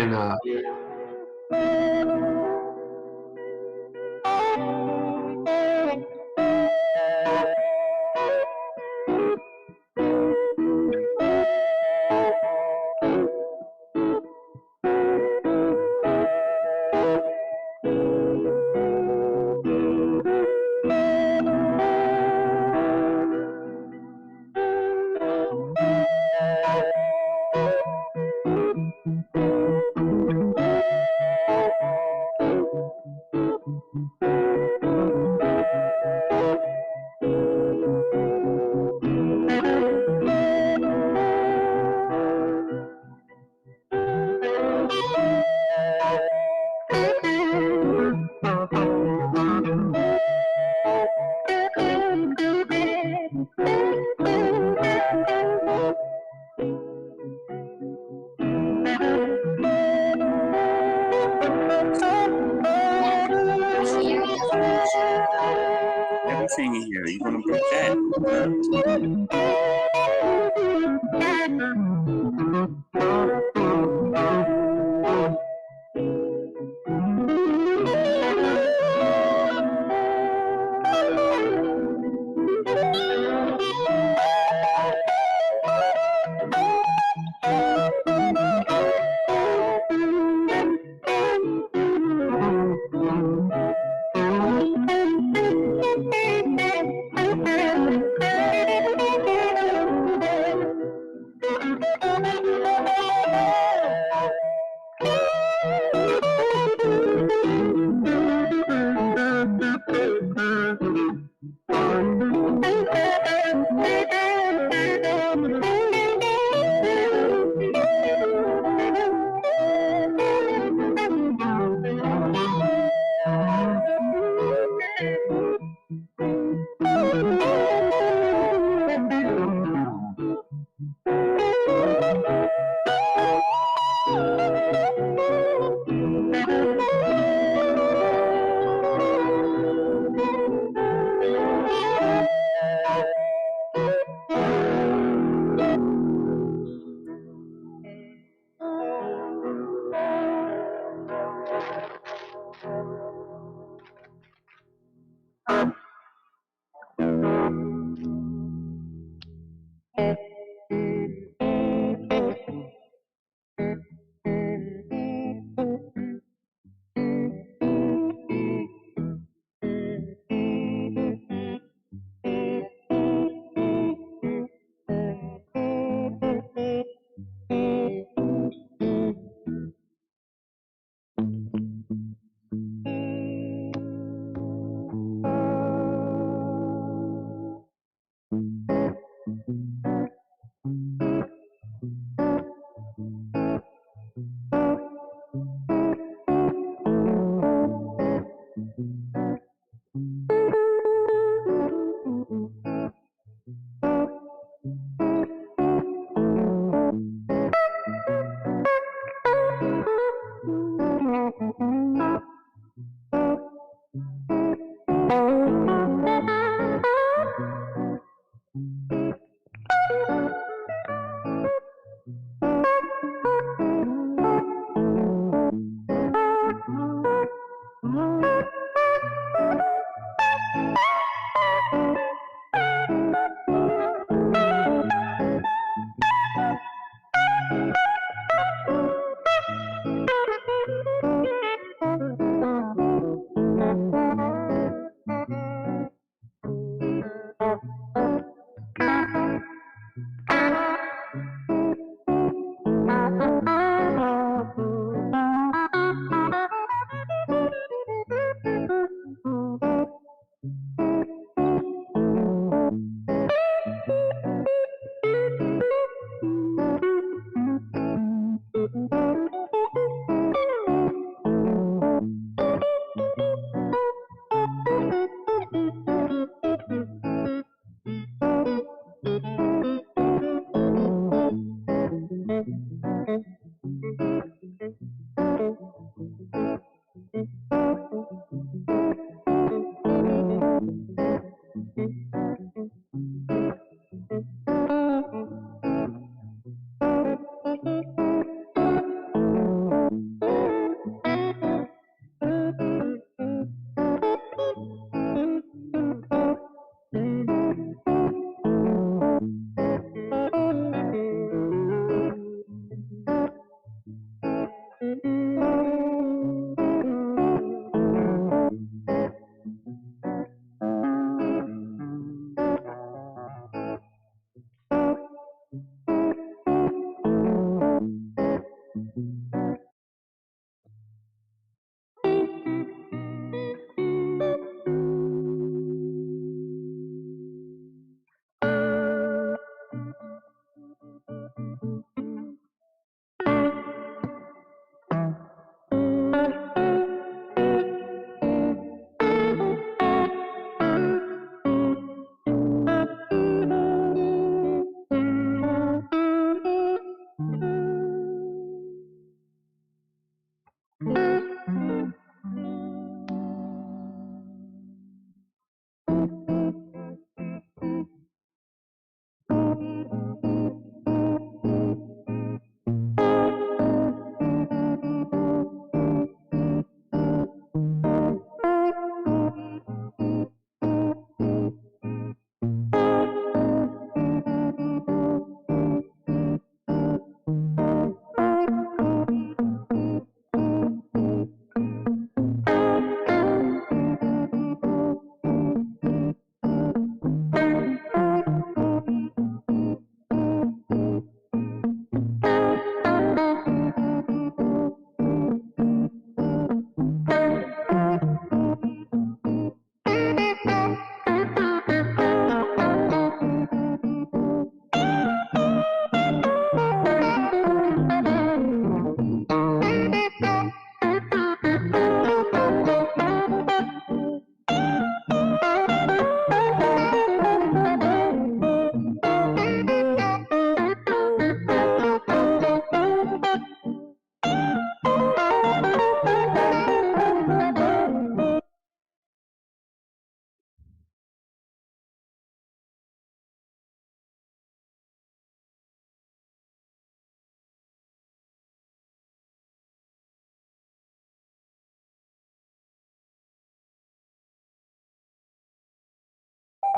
and everything in here. You're gonna break that.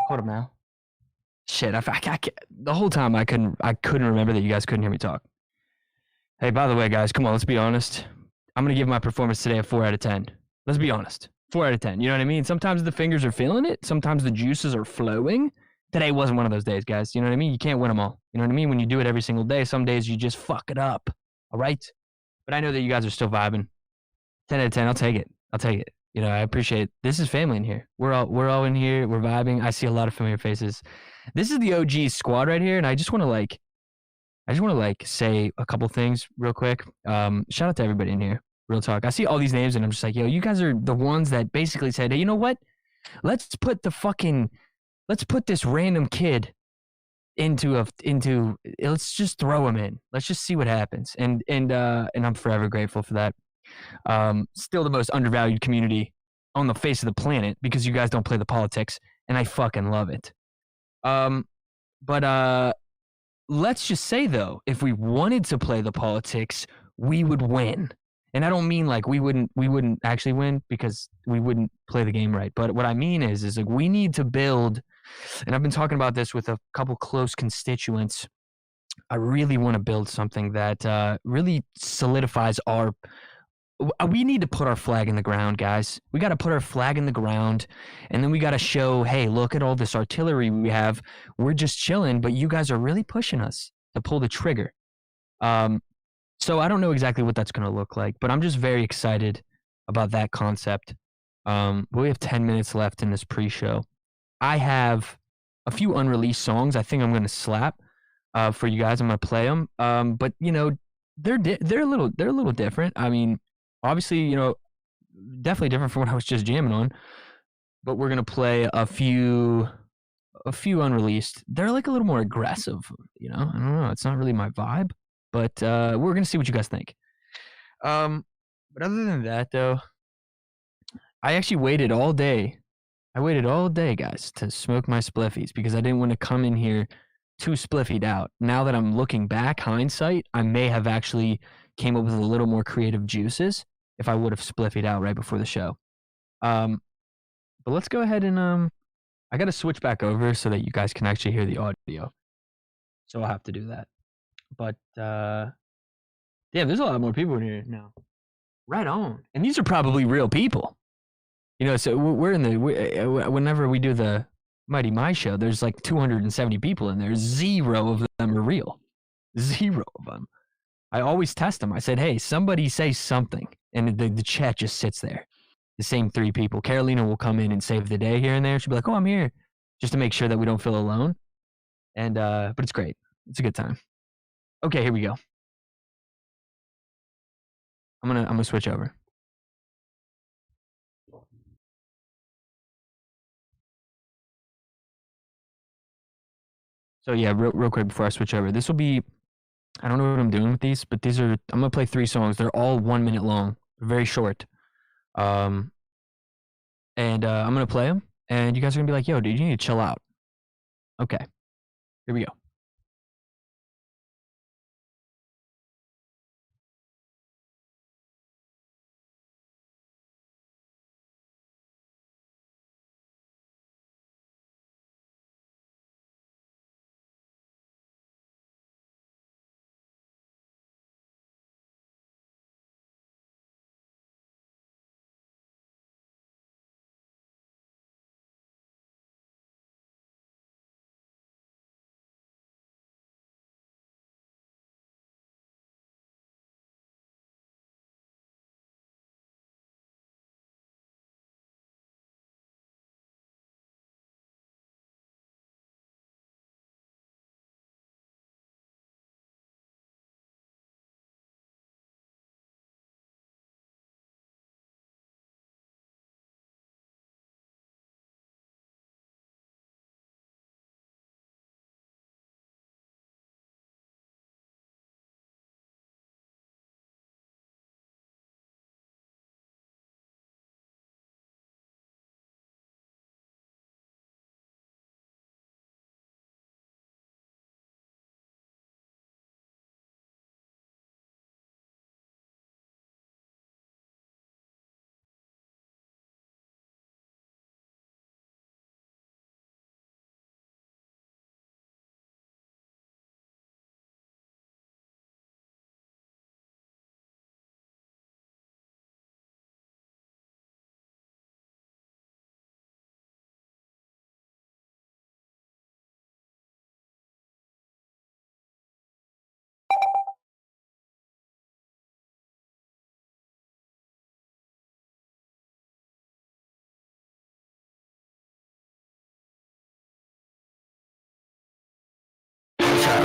Hold up now. Shit, the whole time I couldn't remember that you guys couldn't hear me talk. Hey, by the way, guys, come on, let's be honest. I'm gonna give my performance today a 4 out of 10. Let's be honest. 4 out of 10. You know what I mean? Sometimes the fingers are feeling it. Sometimes the juices are flowing. Today wasn't one of those days, guys. You know what I mean? You can't win them all. You know what I mean? When you do it every single day, some days you just fuck it up. All right? But I know that you guys are still vibing. 10 out of 10. I'll take it. I'll take it. You know, I appreciate it. This is family in here. We're all in here. We're vibing. I see a lot of familiar faces. This is the OG squad right here, and I just want to say a couple things real quick. Shout out to everybody in here. Real talk. I see all these names and I'm just like, yo, you guys are the ones that basically said, hey, you know what? Let's put this random kid into let's just throw him in. Let's just see what happens. And I'm forever grateful for that. Still the most undervalued community on the face of the planet because you guys don't play the politics and I fucking love it. But let's just say though, if we wanted to play the politics, we would win. And I don't mean like we wouldn't actually win because we wouldn't play the game right. But what I mean is like we need to build, and I've been talking about this with a couple close constituents. I really want to build something that really solidifies our. We need to put our flag in the ground, guys. We got to put our flag in the ground, and then we got to show, hey, look at all this artillery we have. We're just chilling, but you guys are really pushing us to pull the trigger. So I don't know exactly what that's going to look like, but I'm just very excited about that concept. We have 10 minutes left in this pre-show. I have a few unreleased songs I think I'm going to slap for you guys. I'm going to play them. But you know, they're a little different. I mean, obviously, you know, definitely different from what I was just jamming on. But we're going to play a few unreleased. They're like a little more aggressive, you know? I don't know. It's not really my vibe. But we're gonna see what you guys think. But other than that, though, I actually waited all day. I waited all day, guys, to smoke my spliffies because I didn't want to come in here too spliffied out. Now that I'm looking back, hindsight, I may have actually came up with a little more creative juices if I would have spliffied out right before the show. But let's go ahead and I got to switch back over so that you guys can actually hear the audio. So I'll have to do that. But yeah, there's a lot more people in here now. Right on. And these are probably real people. You know, so we're in the whenever we do the Mighty My show, there's like 270 people in there. 0 of them are real. 0 of them. I always test them. I said, hey, somebody say something, and the chat just sits there. The same 3 people. Carolina will come in and save the day here and there. She'll be like, oh, I'm here, just to make sure that we don't feel alone. And but it's great. It's a good time. Okay, here we go. I'm gonna switch over. So yeah, real quick before I switch over, this will be. I don't know what I'm doing with these, but these are. I'm gonna play 3 songs. They're all 1 minute long. They're very short. And I'm gonna play them, and you guys are gonna be like, "Yo, dude, you need to chill out." Okay, here we go.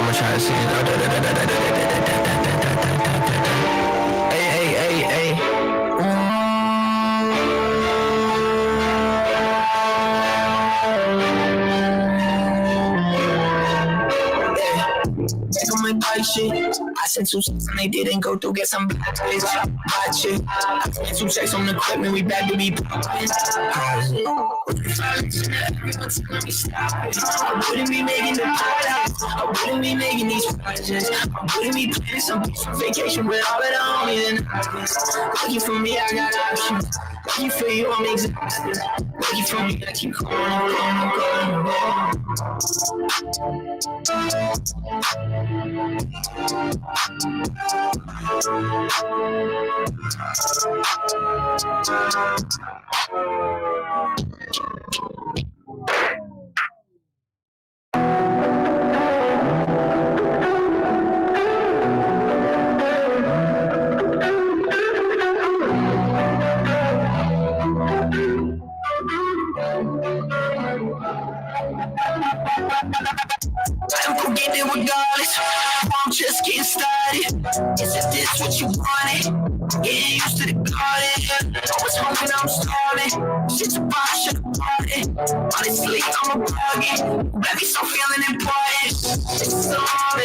I'ma try to sing it. Hey. Take on my bike shit. I sent 2 checks and they didn't go through. Guess I'm back, bitch. Watch it. I sent 2 checks on the equipment. We back to be poppin'. I wouldn't be making the products. I wouldn't be making these projects. I wouldn't be planning some vacation with all of the homies and lucky for me, I got options. Lucky for you, I'm exhausted. Lucky for me, I keep going. I'm gonna get there regardless. I'm just getting started. Isn't this what you wanted? Getting used to the garden. I was hungry, now I'm starving. Shit's a bar, shit a party. Honestly, I'm a bargain. Baby, so feeling important. It's so hard.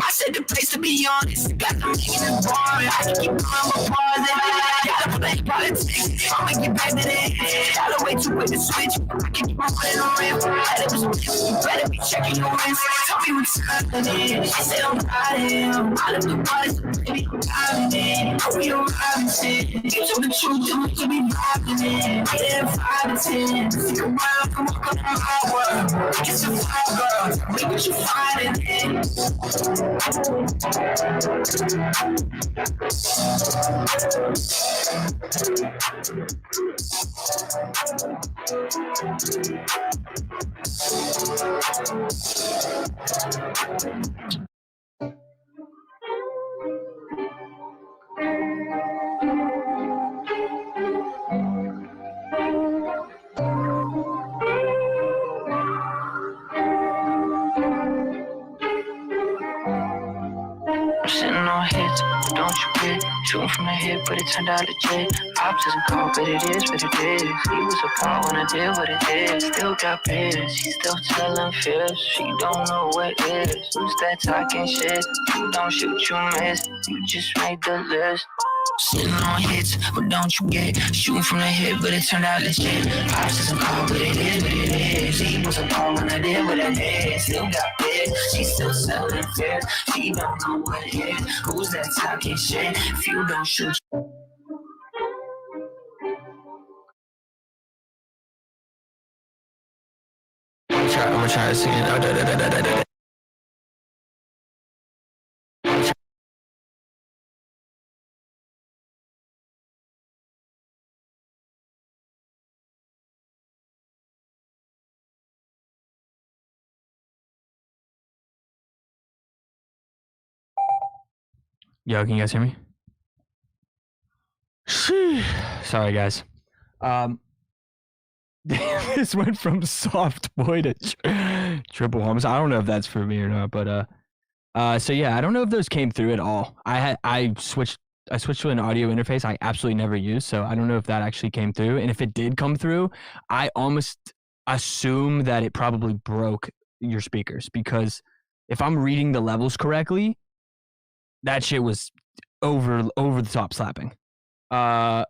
I said the place to be honest. Got them making it boring. I can keep going my pausing. Gotta play politics. I'ma get back to that. Gotta wait too quick to switch. I can keep on putting on ramp. You better be checking your wins. Tell me what's happening. I said I'm proud of him. I love the buzz, baby, I'm proud of it. Hope you're Robinson. You told the truth, you must be vibing it. Yeah, 5 to 10. Stick around, come walk on my world. Get some fire, girl. Make what you find in Sitting on hits, don't you quit. Shooting from the hip, but it turned out legit. Ops isn't called, but it is what it is. He was a part when I did what it did. Still got bids, he still telling fibs. She don't know what it is. Who's that talking shit? You don't shoot, you miss. You just made the list. Sitting on hits, but don't you get. Shooting from the hip, but it turned out legit. Ops isn't called, but it is what it is. He was a part when I did what I did. Still got bids, she still selling fibs. She don't know what it is. Who's that talking shit? If you don't shoot. I'm gonna try to sing it. Yo, can you guys hear me? Sorry, guys. This went from soft boy to triple homes. I don't know if that's for me or not, but so yeah, I don't know if those came through at all. I switched to an audio interface I absolutely never use, so I don't know if that actually came through. And if it did come through, I almost assume that it probably broke your speakers, because if I'm reading the levels correctly, that shit was over the top slapping. Not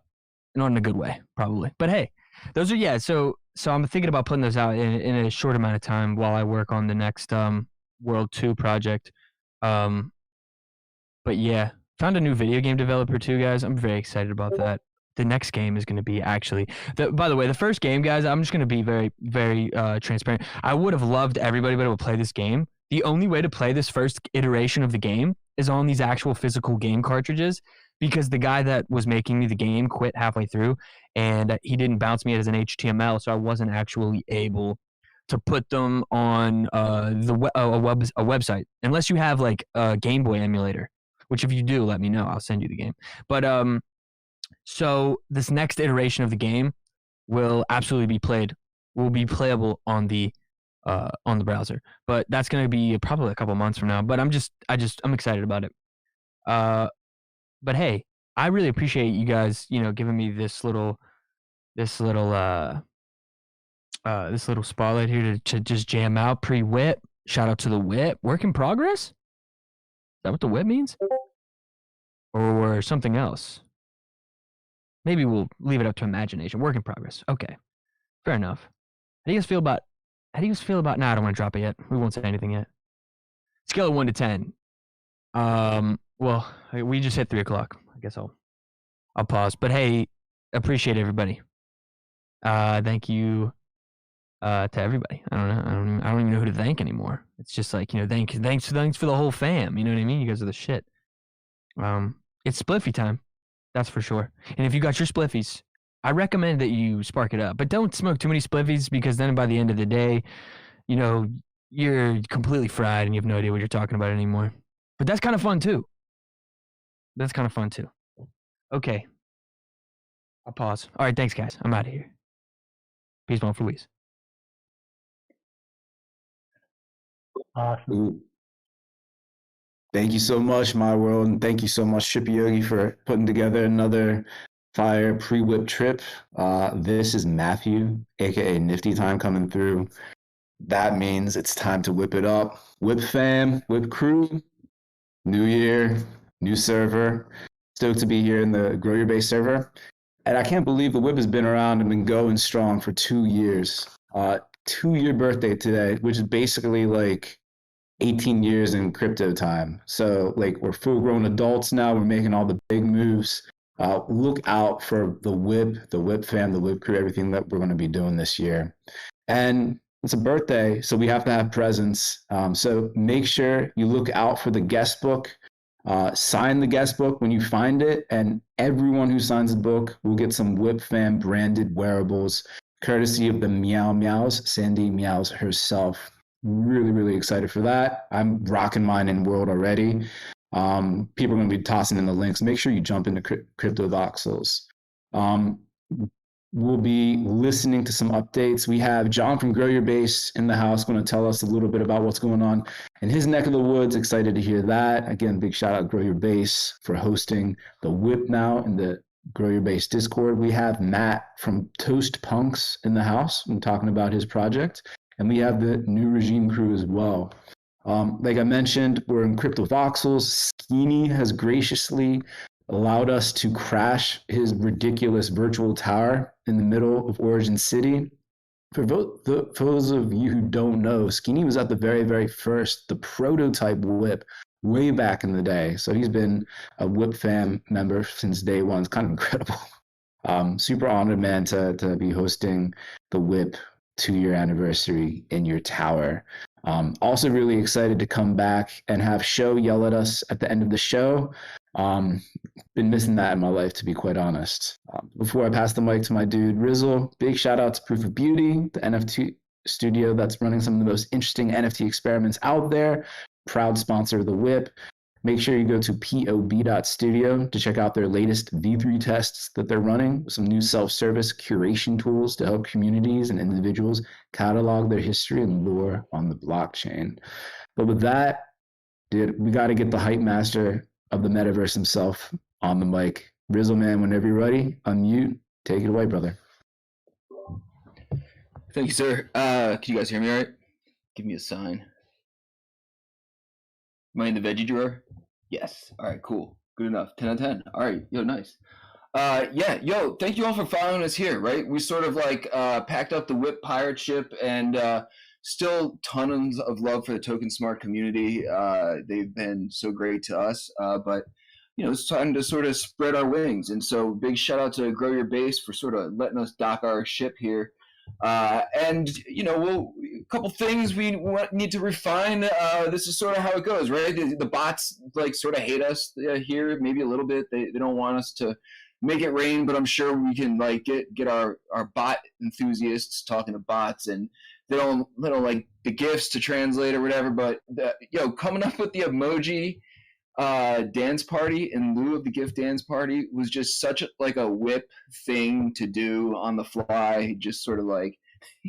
in a good way, probably. But hey, those are, yeah, so I'm thinking about putting those out in a short amount of time while I work on the next World 2 project. But yeah, found a new video game developer too, guys. I'm very excited about that. The next game is going to be actually, by the way, the first game, guys, I'm just going to be very, very transparent. I would have loved everybody to be able to play this game. The only way to play this first iteration of the game is on these actual physical game cartridges, because the guy that was making me the game quit halfway through, and he didn't bounce me as an HTML, so I wasn't actually able to put them on a website, unless you have like a Game Boy emulator, which if you do, let me know. I'll send you the game. But so this next iteration of the game will absolutely be playable on the on the browser. But that's gonna be probably a couple months from now. But I'm excited about it. But hey, I really appreciate you guys, giving me this little this little spotlight here to just jam out pre-WIP. Shout out to the WIP. Work in progress? Is that what the WIP means? Or something else? Maybe we'll leave it up to imagination. Work in progress. Okay. Fair enough. How do you guys feel about nah, I don't want to drop it yet. We won't say anything yet. Scale of 1 to 10. Well, we just hit 3 o'clock. I guess I'll pause. But hey, appreciate everybody. Thank you to everybody. I don't even know who to thank anymore. It's just like, thanks for the whole fam. You know what I mean? You guys are the shit. It's spliffy time. That's for sure. And if you got your spliffies, I recommend that you spark it up. But don't smoke too many spliffies, because then by the end of the day, you're completely fried and you have no idea what you're talking about anymore. But that's kind of fun too. Okay. I'll pause. All right, thanks guys. I'm out of here. Peace, bone for Luis. Awesome. Ooh. Thank you so much, my world, and thank you so much, Trippy Yogi, for putting together another fire pre-WIP trip. This is Matthew, aka Nifty Time, coming through. That means it's time to whip it up. WIP fam, WIP crew, new year, new server. Stoked to be here in the Grow Your Base server. And I can't believe the WIP has been around and been going strong for 2 years. 2-year birthday today, which is basically like 18 years in crypto time. So like we're full grown adults now. We're making all the big moves. Look out for the WIP fam, the WIP crew, everything that we're going to be doing this year. And it's a birthday, so we have to have presents. So make sure you look out for the guest book. Sign the guest book when you find it, and everyone who signs the book will get some WIP fam branded wearables, courtesy of the Meow Meows, Sandy Meows herself. Really, really excited for that. I'm rocking mine in World already. People are going to be tossing in the links. Make sure you jump into Crypto Voxels. We'll be listening to some updates. We have John from Grow Your Base in the house going to tell us a little bit about what's going on in his neck of the woods. Excited to hear that. Again, big shout out Grow Your Base for hosting the WIP now in the Grow Your Base Discord. We have Matt from Toast Punks in the house and talking about his project. And we have the New Regime crew as well. Like I mentioned, we're in Crypto Voxels. Skeeny has graciously allowed us to crash his ridiculous virtual tower in the middle of Origin City. For those of you who don't know, Skeeny was at the very, very first, the prototype WIP, way back in the day. So he's been a WIP fam member since day one. It's kind of incredible. Super honored, man, to be hosting the WIP 2-year anniversary in your tower. Also really excited to come back and have Show yell at us at the end of the show. Been missing that in my life, to be quite honest. Before I pass the mic to my dude Rizzle, big shout out to Proof of Beauty, the NFT studio that's running some of the most interesting NFT experiments out there. Proud sponsor of the WIP. Make sure you go to pob.studio to check out their latest V3 tests that they're running, some new self-service curation tools to help communities and individuals catalog their history and lore on the blockchain. But with that, dude, we got to get the hype master of the metaverse himself on the mic. Rizzle, man, whenever you're ready, unmute. Take it away, brother. Thank you, sir. Can you guys hear me all right? Give me a sign. Am I in the veggie drawer? Yes. All right, cool. Good enough. 10 out of 10. All right. Yo, nice. Yeah, yo, thank you all for following us here, right? We sort of like packed up the WIP pirate ship, and still tons of love for the Token Smart community. They've been so great to us, but it's time to sort of spread our wings. And so big shout out to Grow Your Base for sort of letting us dock our ship here. And a couple things we need to refine. This is sort of how it goes, right? The bots like sort of hate us here, maybe a little bit. They don't want us to make it rain, but I'm sure we can like get our bot enthusiasts talking to bots, and they don't like the GIFs to translate or whatever. But coming up with the emoji dance party in lieu of the GIF dance party was just such a WIP thing to do on the fly. Just sort of like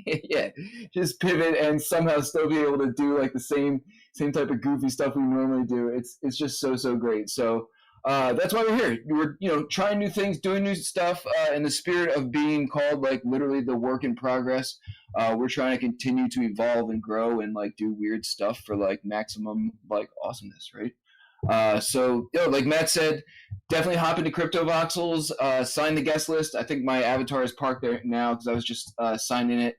Yeah, just pivot and somehow still be able to do like the same type of goofy stuff we normally do. It's just so great. So that's why we're here. We're trying new things, doing new stuff in the spirit of being called like literally the work in progress. We're trying to continue to evolve and grow and like do weird stuff for like maximum like awesomeness, right? So like Matt said, definitely hop into Crypto Voxels, sign the guest list. I think my avatar is parked there now because I was just signing it.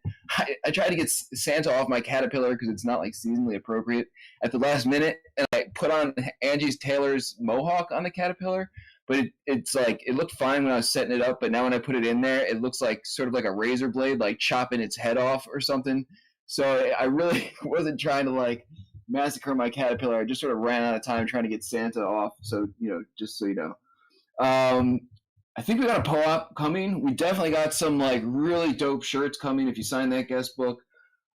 I tried to get Santa off my caterpillar because it's not like seasonally appropriate at the last minute, and I put on Angie's Taylor's mohawk on the caterpillar, but it's like it looked fine when I was setting it up, but now when I put it in there, it looks like sort of like a razor blade, like chopping its head off or something. So I really wasn't trying to like massacre my caterpillar. I just sort of ran out of time trying to get Santa off. So, just so you know. I think we got a po-op coming. We definitely got some like really dope shirts coming if you sign that guest book.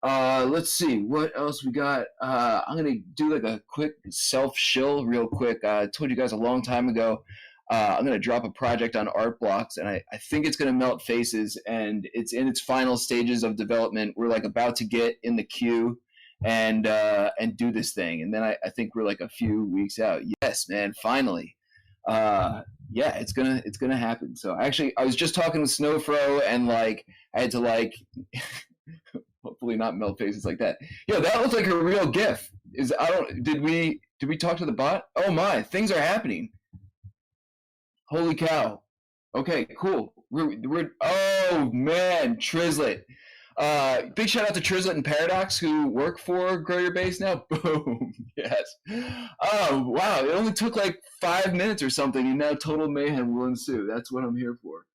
Let's see what else we got. I'm gonna do like a quick self-shill real quick. I told you guys a long time ago. I'm gonna drop a project on Art Blocks, and I think it's gonna melt faces, and it's in its final stages of development. We're like about to get in the queue and do this thing, and then I think we're like a few weeks out. Yes, man, finally. Yeah, it's gonna happen. So actually, I was just talking with Snowfro, and like I had to like hopefully not melt faces like that. That looks like a real GIF. Did we talk to the bot? Oh my, things are happening. Holy cow. Okay, cool. We're oh man, Trizlet. Big shout out to Trizlet and Paradox who work for Grow Your Base now. Boom. Yes. Oh, wow. It only took like 5 minutes or something, and now total mayhem will ensue. That's what I'm here for.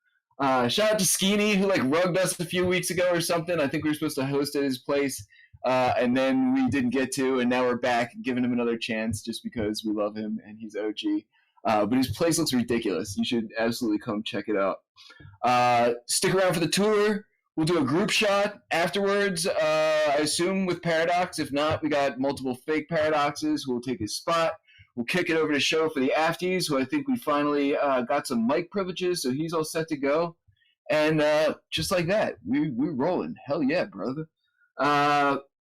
Shout out to Skeeny who like rugged us a few weeks ago or something. I think we were supposed to host at his place, and then we didn't get to, and now we're back giving him another chance just because we love him and he's OG. But his place looks ridiculous. You should absolutely come check it out. Stick around for the tour. We'll do a group shot afterwards, I assume, with Paradox. If not, we got multiple fake Paradoxes who will take his spot. We'll kick it over to Show for the Afties, who I think we finally got some mic privileges, so he's all set to go. And just like that, we're rolling. Hell yeah, brother.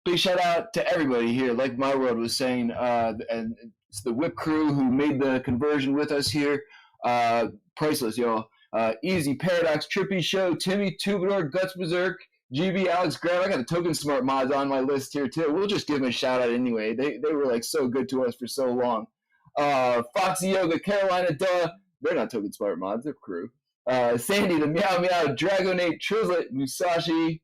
Big shout out to everybody here. Like My World was saying, and it's the WIP crew who made the conversion with us here. Priceless, y'all. Easy, Paradox, Trippy Show, Timmy, Tubador, Guts Berserk, GB, Alex Graham. I got the Token Smart mods on my list here too. We'll just give them a shout out anyway. They were like so good to us for so long. Foxy Yoga, Carolina, they're not Token Smart mods, they're crew. Sandy, the Meow Meow, Dragonate, Trizlet, Musashi.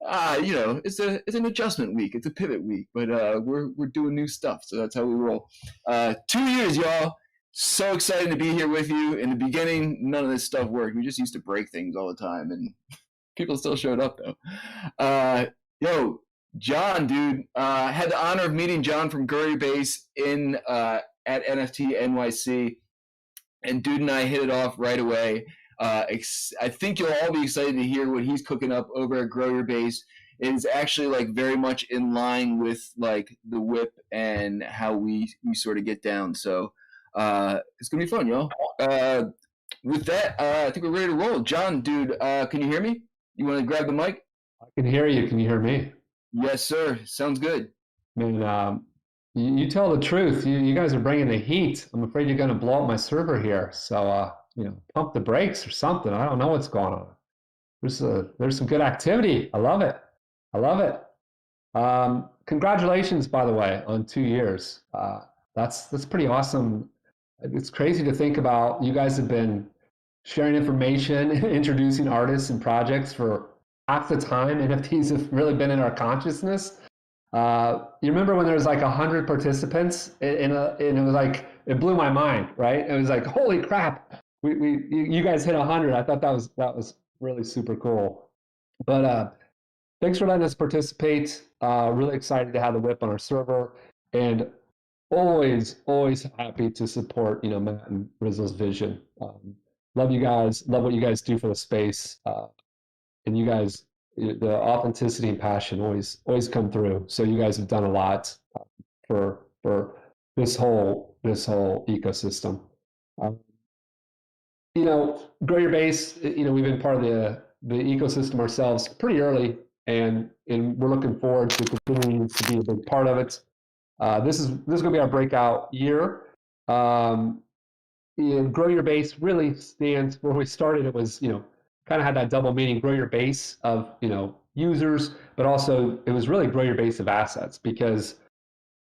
It's an adjustment week. It's a pivot week, but we're doing new stuff, so that's how we roll. 2 years, y'all. So excited to be here with you. In the beginning, none of this stuff worked. We just used to break things all the time, and people still showed up though. John, dude, had the honor of meeting John from Grow Your Base at NFT NYC, and dude and I hit it off right away. I think you'll all be excited to hear what he's cooking up over at Grow Your Base. It is actually like very much in line with like the WIP and how we sort of get down. So it's gonna be fun, y'all. With that, I think we're ready to roll. John, dude, can you hear me? You want to grab the mic? I can hear you. Can you hear me? Yes, sir. Sounds good. Man, you tell the truth. You guys are bringing the heat. I'm afraid you're going to blow up my server here. So, pump the brakes or something. I don't know what's going on. There's some good activity. I love it. I love it. Congratulations, by the way, on 2 years. That's pretty awesome. It's crazy to think about. You guys have been sharing information, introducing artists and projects for half the time NFTs have really been in our consciousness. You remember when there was like 100 participants and it was like, it blew my mind, right? It was like, holy crap, you guys hit 100. I thought that was really super cool. But thanks for letting us participate. Really excited to have the WIP on our server, and always happy to support Matt and Rizzo's vision. Love you guys. Love what you guys do for the space. And you guys, the authenticity and passion always come through. So you guys have done a lot for this whole ecosystem. Grow Your Base. We've been part of the ecosystem ourselves pretty early, and we're looking forward to continuing to be a big part of it. This is going to be our breakout year. And Grow Your Base really stands where we started. It was, kind of had that double meaning, grow your base of, users, but also it was really grow your base of assets, because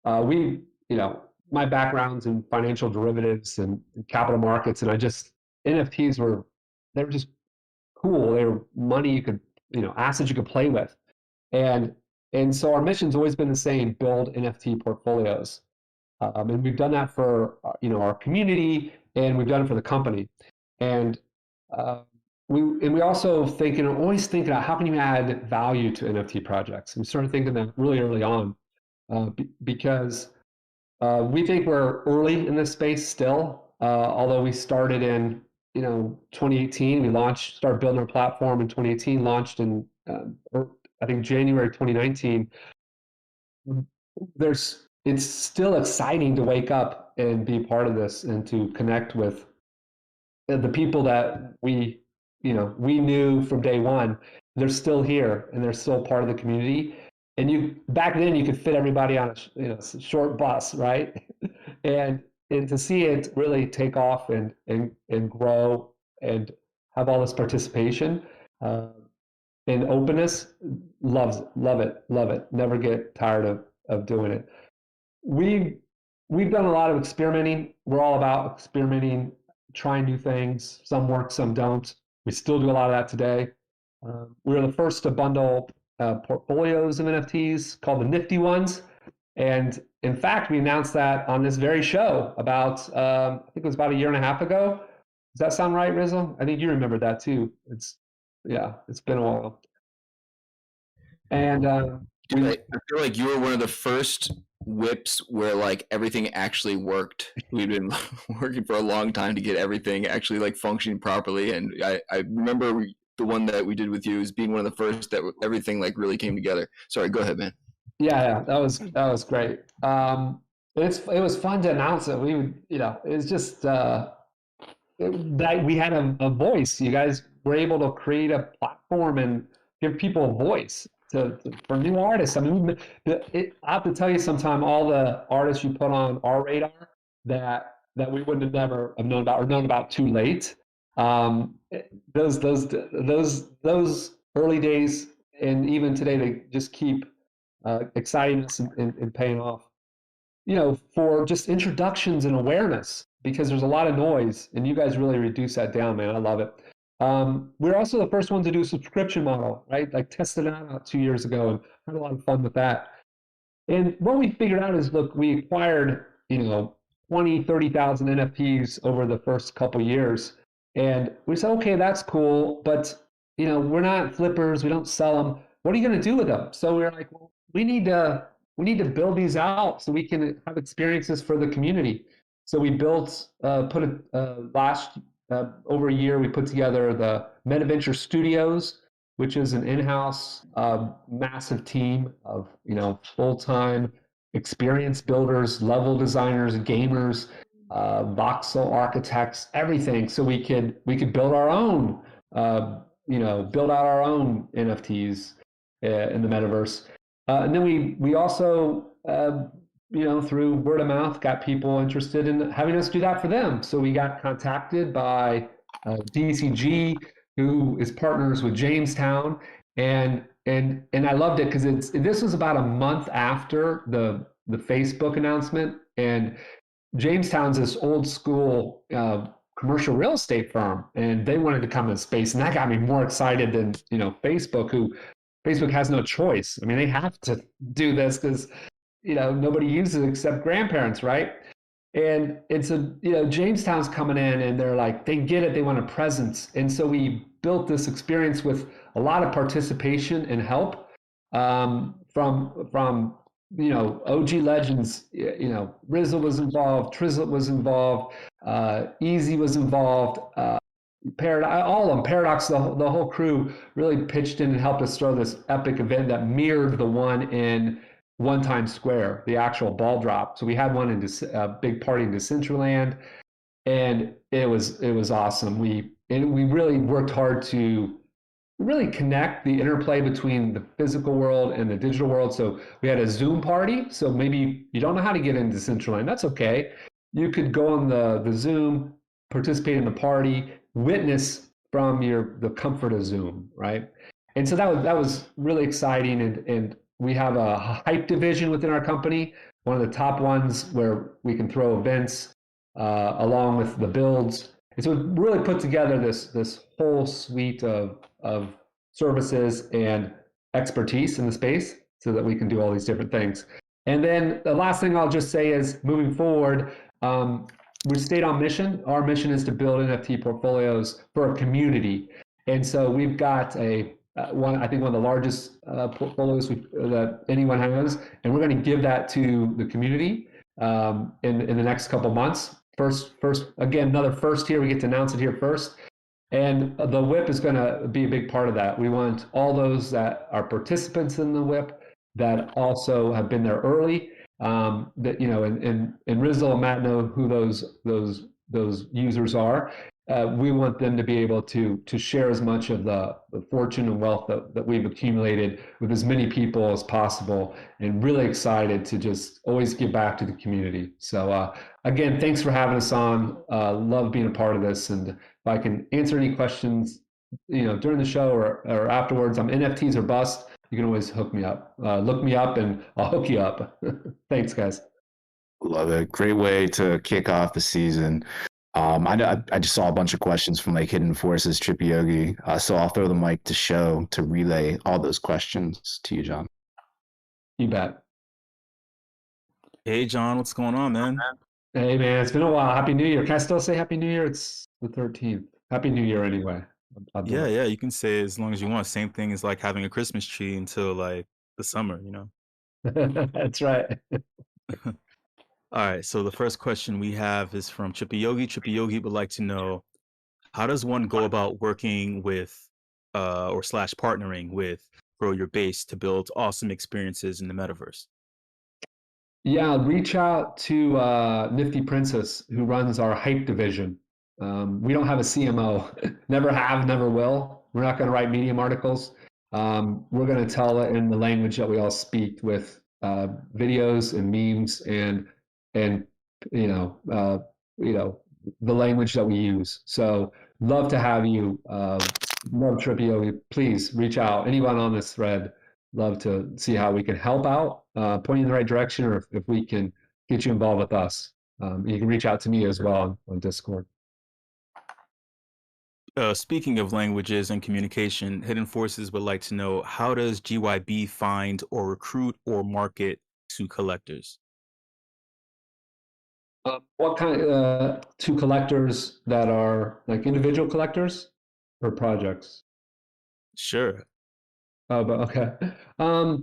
my background's in financial derivatives and capital markets, and NFTs they were just cool. They were money you could, assets you could play with. And so our mission's always been the same: build NFT portfolios. And we've done that for our community, and we've done it for the company. And we also always thinking about how can you add value to NFT projects. And we started thinking that really early on, because we think we're early in this space still. Although we started in 2018, we started building our platform in 2018, launched in I think January 2019. It's still exciting to wake up and be part of this and to connect with the people that we knew from day one. They're still here and they're still part of the community. And back then you could fit everybody on a short bus, right? and to see it really take off and grow and have all this participation and openness, love it. Never get tired of doing it. We've done a lot of experimenting. We're all about experimenting, trying new things. Some work, some don't. We still do a lot of that today. We were the first to bundle portfolios of NFTs called the Nifty Ones. And in fact, we announced that on this very show about, I think it was about a year and a half ago. Does that sound right, Rizzo? I think you remember that too. It's been a while. And Dude, I feel like you were one of the first WIPs where like everything actually worked. We've been working for a long time to get everything actually like functioning properly. And I remember the one that we did with you as being one of the first that everything like really came together. Sorry, go ahead, man. Yeah, that was great. It was fun to announce it. It's just that we had a voice. You guys were able to create a platform and give people a voice for new artists. I mean, I have to tell you, sometime all the artists you put on our radar that we wouldn't have never have known about or known about too late. Those early days, and even today, they just keep exciting us and paying off. For just introductions and awareness, because there's a lot of noise, and you guys really reduce that down, man. I love it. We're also the first one to do a subscription model, right? Like tested it out 2 years ago and had a lot of fun with that. And what we figured out is, look, we acquired, 20, 30,000 NFTs over the first couple years. And we said, okay, that's cool, but, we're not flippers. We don't sell them. What are you going to do with them? So we're like, well, we need to build these out so we can have experiences for the community. So we built, over a year, we put together the Metaventure Studios, which is an in-house massive team of full-time experience builders, level designers, gamers, voxel architects, everything. So we could build our own, build out our own NFTs in the metaverse. And then we also through word of mouth, got people interested in having us do that for them. So we got contacted by DCG, who is partners with Jamestown, and I loved it because this was about a month after the Facebook announcement, and Jamestown's this old school commercial real estate firm, and they wanted to come in space, and that got me more excited than Facebook has no choice. I mean, they have to do this because nobody uses it except grandparents, right? And so, Jamestown's coming in and they're like, they get it, they want a presence. And so we built this experience with a lot of participation and help from OG legends. Rizzo was involved, Trizlet was involved, Easy was involved, all of them, Paradox, the whole crew really pitched in and helped us throw this epic event that mirrored the one in One Times Square, the actual ball drop. So we had one in a big party in Decentraland, and it was awesome. We really worked hard to really connect the interplay between the physical world and the digital world. So we had a Zoom party. So maybe you don't know how to get into Decentraland. That's okay. You could go on the Zoom, participate in the party, witness from the comfort of Zoom, right? And so that was really exciting. And we have a hype division within our company, one of the top ones where we can throw events along with the builds. And so we really put together this whole suite of services and expertise in the space so that we can do all these different things. And then the last thing I'll just say is moving forward, we stayed on mission. Our mission is to build NFT portfolios for a community. And so we've got I think one of the largest portfolios that anyone has, and we're going to give that to the community in the next couple months. First, again, another first here. We get to announce it here first. And the WIP is going to be a big part of that. We want all those that are participants in the WIP that also have been there early. That and Rizzle and Matt know who those users are. We want them to be able to share as much of the fortune and wealth that we've accumulated with as many people as possible, and really excited to just always give back to the community. So again, thanks for having us on. Love being a part of this, and if I can answer any questions, during the show or afterwards, I'm NFTs or bust. You can always hook me up. Look me up, and I'll hook you up. Thanks, guys. Love it. Great way to kick off the season. I just saw a bunch of questions from like Hidden Forces, Trippy Yogi. So I'll throw the mic to Show to relay all those questions to you, John. You bet. Hey, John, what's going on, man? Hey, man, it's been a while. Happy New Year. Can I still say Happy New Year? It's the 13th. Happy New Year anyway. Yeah, you can say as long as you want. Same thing as like having a Christmas tree until like the summer, That's right. All right, so the first question we have is from Trippy Yogi. Trippy Yogi would like to know, how does one go about working with or / partnering with Grow Your Base to build awesome experiences in the metaverse? Yeah, reach out to Nifty Princess, who runs our hype division. We don't have a CMO, never have, never will. We're not going to write Medium articles. We're going to tell it in the language that we all speak, with videos and memes and the language that we use. So love to have you. Love Trippy Yogi. Please reach out. Anyone on this thread, love to see how we can help out, point you in the right direction, or if we can get you involved with us. You can reach out to me as well on Discord. Speaking of languages and communication, Hidden Forces would like to know, how does GYB find or recruit or market to collectors? What kind to collectors that are like individual collectors or projects? Sure. Oh, but okay. I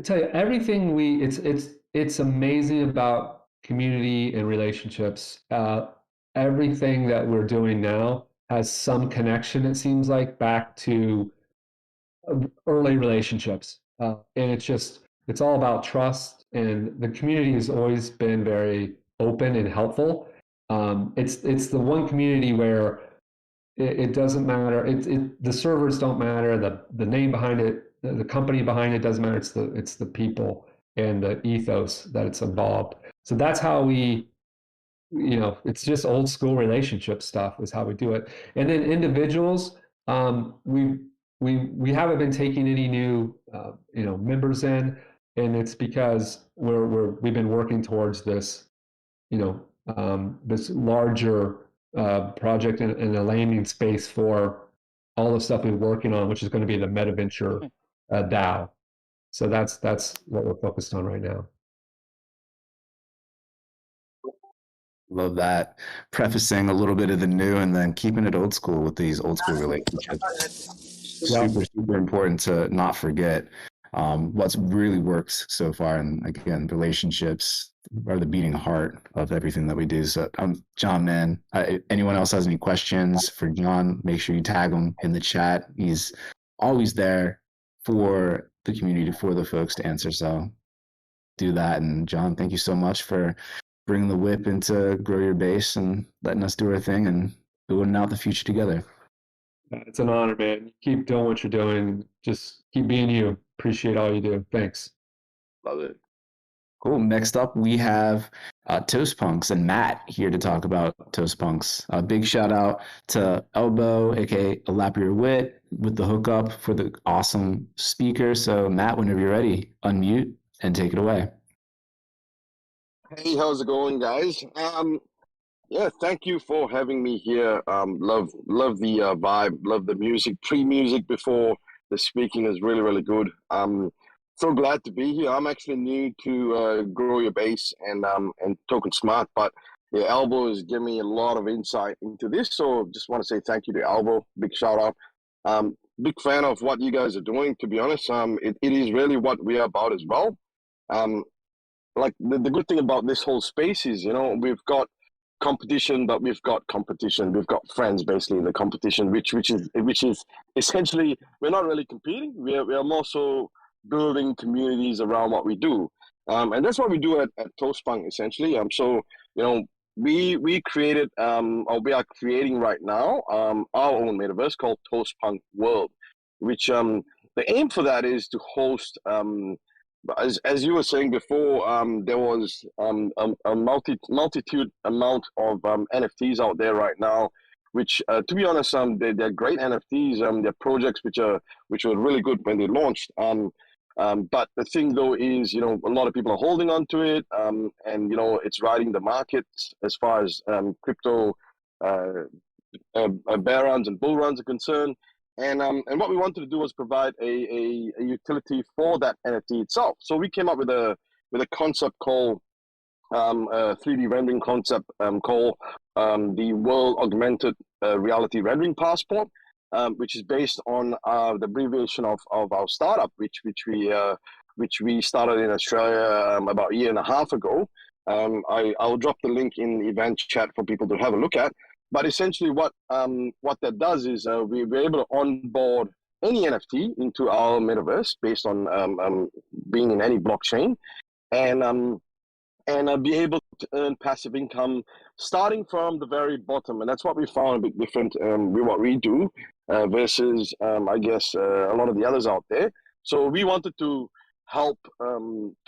tell you, everything it's amazing about community and relationships. Everything that we're doing now has some connection, it seems like, back to early relationships. And it's all about trust, and the community has always been very open and helpful. It's the one community where it doesn't matter. The servers don't matter. The name behind it, the company behind it doesn't matter. It's the people and the ethos that it's involved. So that's how it's just old school relationship stuff is how we do it. And then individuals, we haven't been taking any new members in, and it's because we've been working towards this this larger project in a landing space for all the stuff we're working on, which is going to be the Metaventure DAO. So that's what we're focused on right now. Love that. Prefacing a little bit of the new and then keeping it old school with these old school relationships. Super, super important to not forget what's really works so far. And again, relationships are the beating heart of everything that we do. So John, man, anyone else has any questions for John, make sure you tag him in the chat. He's always there for the community, for the folks to answer. So do that. And John, thank you so much for bringing the WIP into Grow Your Base and letting us do our thing and building out the future together. It's an honor, man. Keep doing what you're doing. Just keep being you. Appreciate all you do. Thanks. Love it. Cool. Next up, we have Toast Punks and Matt here to talk about Toast Punks. A big shout out to Elbow, aka A Lap Your Wit, with the hookup for the awesome speaker. So, Matt, whenever you're ready, unmute and take it away. Hey, how's it going, guys? Yeah, thank you for having me here. Love the vibe, love the music. Pre-music before the speaking is really, really good. So glad to be here. I'm actually new to Grow Your Base and Token Smart, but yeah, Elbow has given me a lot of insight into this. So just want to say thank you to Elbow. Big shout out. Big fan of what you guys are doing. To be honest, it is really what we are about as well. Like the good thing about this whole space is, we've got competition, but we've got competition. We've got friends basically in the competition, which is essentially we're not really competing. We are more so building communities around what we do, and that's what we do at Toastpunk essentially. So we created or we are creating right now our own metaverse called Toastpunk World, which the aim for that is to host. As you were saying before, there was a multitude amount of NFTs out there right now, which, to be honest, they're great NFTs. They're projects which were really good when they launched. But the thing though is, a lot of people are holding on to it, and it's riding the market as far as crypto bear runs and bull runs are concerned. And what we wanted to do was provide a utility for that NFT itself. So we came up with a concept called a 3D rendering concept called the World Augmented Reality Rendering Passport, which is based on the abbreviation of our startup, which we started in Australia about a year and a half ago. I'll drop the link in the event chat for people to have a look at. But essentially, what that does is we're able to onboard any NFT into our metaverse based on being in any blockchain, and be able to earn passive income starting from the very bottom. And that's what we found a bit different with what we do versus, I guess, a lot of the others out there. So we wanted to help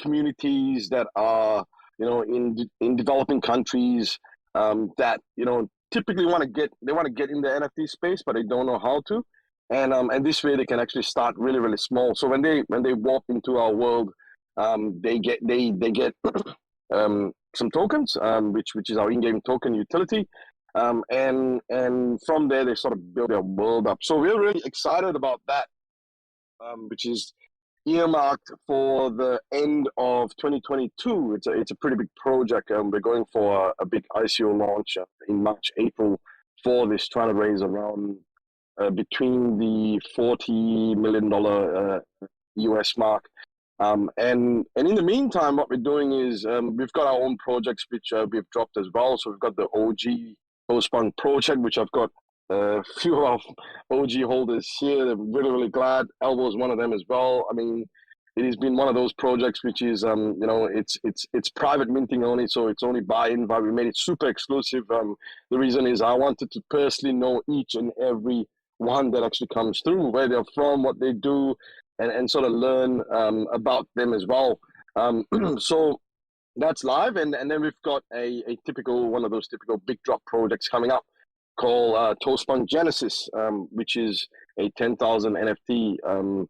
communities that are, in developing countries that, typically want to get in the NFT space, but they don't know how to. And this way they can actually start really, really small. So when they walk into our world, they get some tokens, which is our in-game token utility, and from there they sort of build their world up. So we're really excited about that, which is earmarked for the end of 2022. It's a pretty big project. We're going for a big ICO launch in March, April for this, trying to raise around between the $40 million US mark. And in the meantime, what we're doing is we've got our own projects which we've dropped as well. So we've got the OG Toastpunk project, which I've got a few of our OG holders here. They're really, really glad. Elbow is one of them as well. I mean, it has been one of those projects which is, it's private minting only, so it's only buy-in. But we made it super exclusive. The reason is I wanted to personally know each and every one that actually comes through, where they're from, what they do, and sort of learn about them as well. So that's live, and then we've got a typical one of those typical big drop projects coming up called Toastpunk Genesis, which is a 10,000 NFT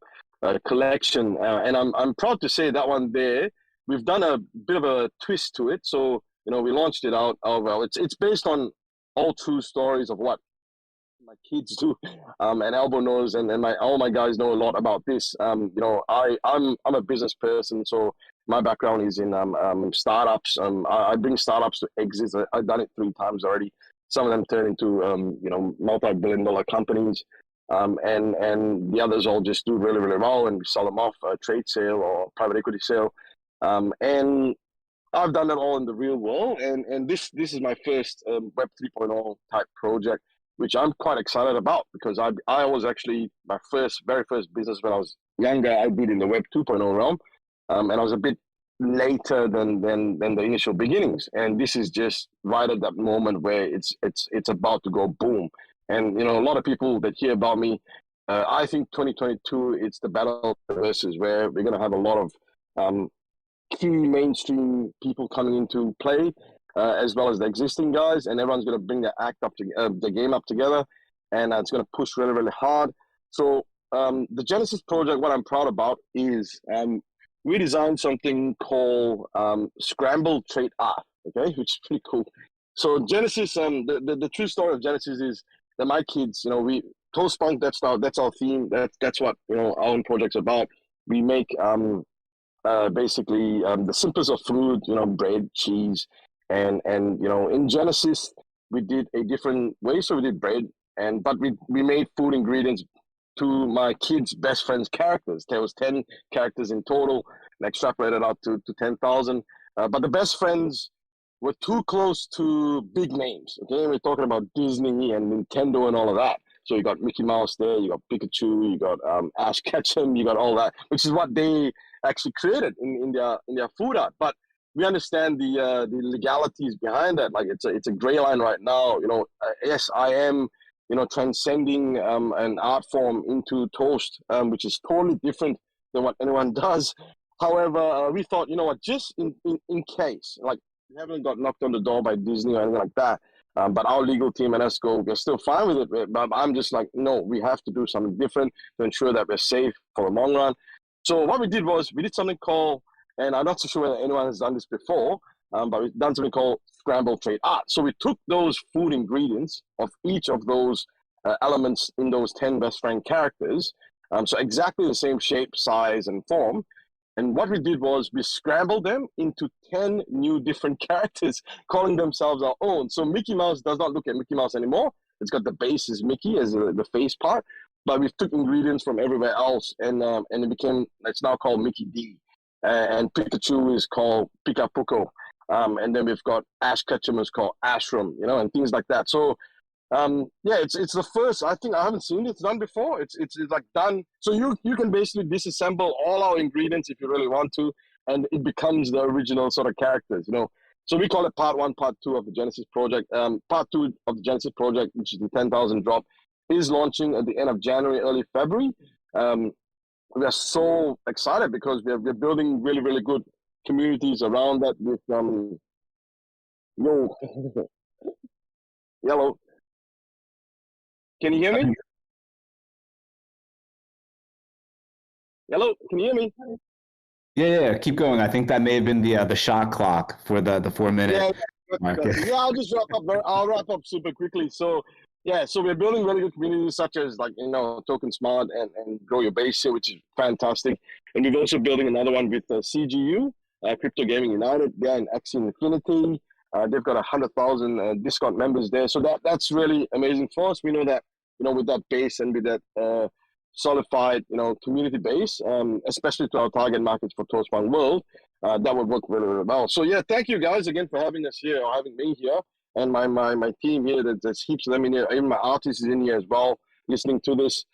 collection, and I'm proud to say that one there we've done a bit of a twist to it. So we launched it out. Well, it's based on all true stories of what my kids do, and Elbow knows, and all my guys know a lot about this. I'm a business person, so my background is in startups. I bring startups to exits. I've done it 3 times already. Some of them turn into multi-billion-dollar companies, and the others all just do really, really well, and we sell them off a trade sale or private equity sale. And I've done that all in the real world, and this is my first Web 3.0 type project, which I'm quite excited about, because I was actually my very first business when I was younger. I did in the Web 2.0 realm, and I was a bit later than the initial beginnings. And this is just right at that moment where it's about to go boom. And a lot of people that hear about me, I think 2022 it's the battle versus where we're going to have a lot of key mainstream people coming into play, as well as the existing guys, and everyone's going to bring the game up together, and it's going to push really, really hard. So the Genesis project, what I'm proud about is we designed something called Scramble Trade Art, okay, which is pretty cool. So Genesis, the true story of Genesis is that my kids, we Toast Punk, that's our theme. That's what our own project's about. We make basically the simplest of food, bread, cheese, and in Genesis we did a different way. So we did bread, but we made food ingredients to my kids' best friends' characters. There was 10 characters in total, and extrapolated out to 10,000. But the best friends were too close to big names. Okay, we're talking about Disney and Nintendo and all of that. So you got Mickey Mouse there, you got Pikachu, you got Ash Ketchum, you got all that, which is what they actually created in their food art. But we understand the legalities behind that. Like it's a gray line right now. Yes, I am transcending an art form into toast, which is totally different than what anyone does. However, we thought, just in case, like, we haven't got knocked on the door by Disney or anything like that, but our legal team and us we're still fine with it. But I'm just like, no, we have to do something different to ensure that we're safe for the long run. So what we did was we did something called, and I'm not so sure whether anyone has done this before, but we've done something called Scramble Trade Art. So we took those food ingredients of each of those elements in those 10 best friend characters, so exactly the same shape, size, and form. And what we did was we scrambled them into 10 new different characters, calling themselves our own. So Mickey Mouse does not look at Mickey Mouse anymore. It's got the base is Mickey as the face part, but we took ingredients from everywhere else, and it became, it's now called Mickey D. And Pikachu is called Pika Puko. And then we've got Ash Ketchum is called Ashram, and things like that. So it's the first. I think I haven't seen it done before. It's like done. So you can basically disassemble all our ingredients if you really want to, and it becomes the original sort of characters. So we call it part 1, part 2 of the Genesis project. Part 2 of the Genesis project, which is the 10,000 drop, is launching at the end of January, early February. We are so excited because we're building really, really good communities around that with Yellow. Can you hear me? Hello, can you hear me? Yeah. Keep going. I think that may have been the shot clock for the 4 minute market. Yeah, I'll just wrap up. I'll wrap up super quickly. So we're building really good communities such as Token Smart and Grow Your Base here, which is fantastic. And we're also building another one with CGU, Crypto Gaming United. They're in Axie Infinity. They've got 100,000 Discord members there. So that's really amazing for us. We know that with that base and with that solidified community base, especially to our target markets for Toastpunk World, that would work really, really well. So thank you guys again for having us here, or having me here, and my team here. There's heaps of them in here. Even my artist is in here as well, listening to this.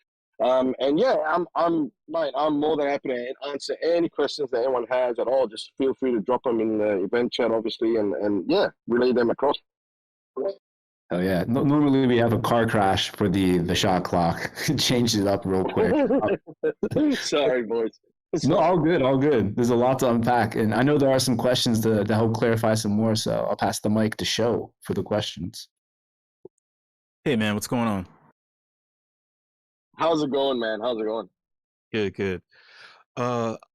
I'm more than happy to answer any questions that anyone has at all. Just feel free to drop them in the event chat, obviously, and relay them across. Oh yeah. Normally we have a car crash for the shot clock. It changes it up real quick. Sorry, boys. No, all good. There's a lot to unpack, and I know there are some questions to help clarify some more. So I'll pass the mic to Show for the questions. Hey man, what's going on? How's it going, man? How's it going? Good.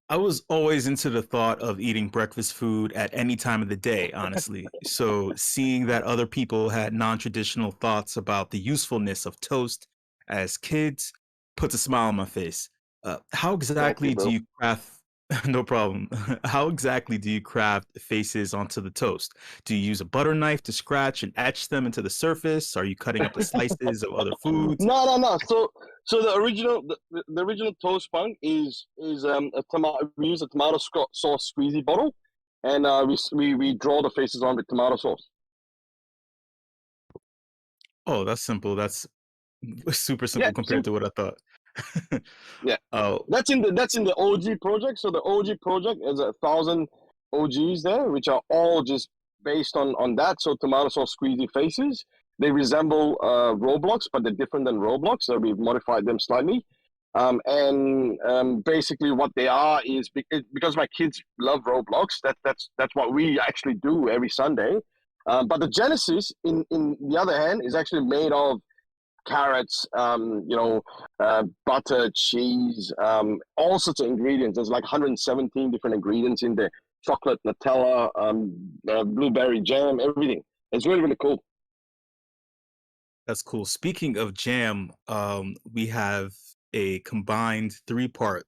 I was always into the thought of eating breakfast food at any time of the day, honestly. So seeing that other people had non-traditional thoughts about the usefulness of toast as kids puts a smile on my face. How exactly do you craft? No problem. How exactly do you craft faces onto the toast? Do you use a butter knife to scratch and etch them into the surface? Are you cutting up the slices of other foods? No. So the original Toast Punk is a tomato. We use a tomato sauce squeezy bottle, and we draw the faces on with tomato sauce. Oh, that's simple. That's super simple compared to what I thought. That's in the OG project. So the OG project is 1,000 OGs there, which are all just based on that. So tomato sauce squeezy faces, They resemble Roblox, but they're different than Roblox. So we've modified them slightly. Basically, what they are is because my kids love Roblox. That's what we actually do every Sunday. But the Genesis, in the other hand, is actually made of carrots, butter, cheese, all sorts of ingredients. There's like 117 different ingredients in there: chocolate, Nutella, blueberry jam, everything. It's really, really cool. That's cool. Speaking of jam, we have a combined three-part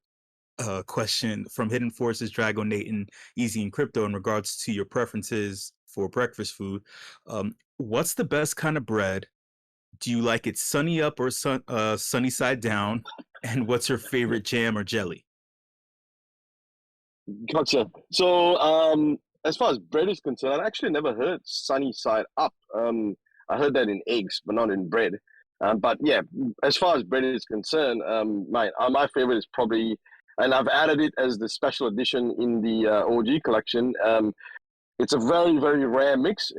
question from Hidden Forces, Drago, Nathan, Easy, and Crypto in regards to your preferences for breakfast food. What's the best kind of bread? Do you like it sunny up or sunny side down? And what's your favorite jam or jelly? Gotcha. So, as far as bread is concerned, I actually never heard sunny side up. I heard that in eggs, but not in bread. But yeah, as far as bread is concerned, my favorite is probably, and I've added it as the special edition in the OG collection. It's a very, very rare mix.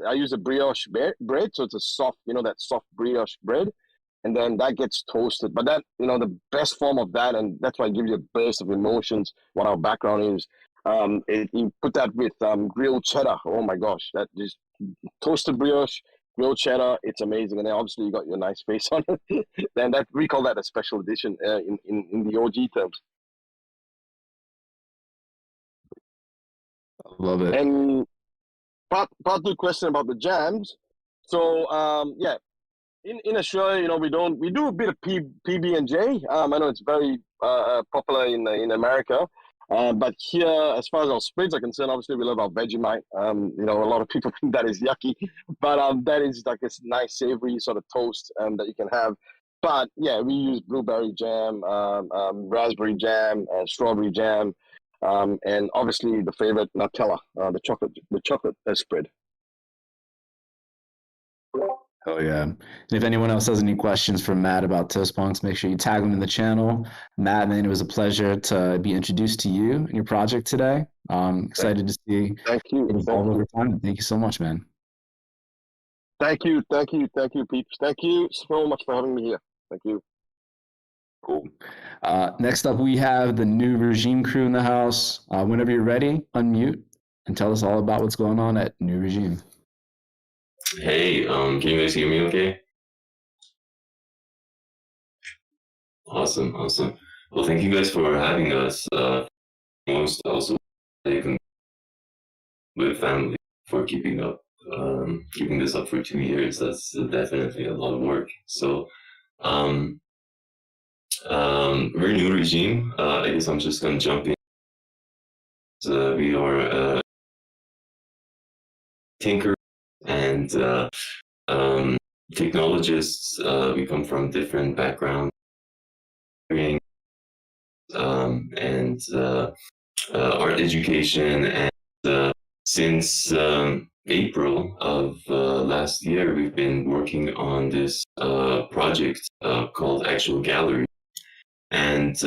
I use a brioche bread, so it's a soft, that soft brioche bread, and then that gets toasted. But that, the best form of that, and that's why it gives you a burst of emotions. What our background is, you put that with grilled cheddar. Oh my gosh, that just toasted brioche, grilled cheddar. It's amazing, and then obviously you got your nice face on it. Then that we call that a special edition in the OG terms. Love it. And part two question about the jams. So yeah, in Australia, we do a bit of PB and J. I know it's very popular in America, but here, as far as our spreads are concerned, obviously we love our Vegemite. A lot of people think that is yucky, but that is like a nice savory sort of toast that you can have. But yeah, we use blueberry jam, raspberry jam, strawberry jam. And obviously the favorite Nutella, the chocolate spread. Oh yeah. And if anyone else has any questions for Matt about Toast Punks, make sure you tag them in the channel. Matt, man, it was a pleasure to be introduced to you and your project today. Excited to see Thank you. it evolve over time. Thank you so much, man. Thank you, peeps. Thank you so much for having me here. Thank you. Cool. Next up, we have the New Regime crew in the house. Whenever you're ready, unmute and tell us all about what's going on at New Regime. Hey, can you guys hear me okay? Awesome. Well, thank you guys for having us. Most also even with family for keeping this up for 2 years. That's definitely a lot of work. So, we're New Regime. I guess I'm just gonna jump in. We are thinkers and technologists. We come from different backgrounds, and art education. And since April of last year, we've been working on this project called Actual Gallery. And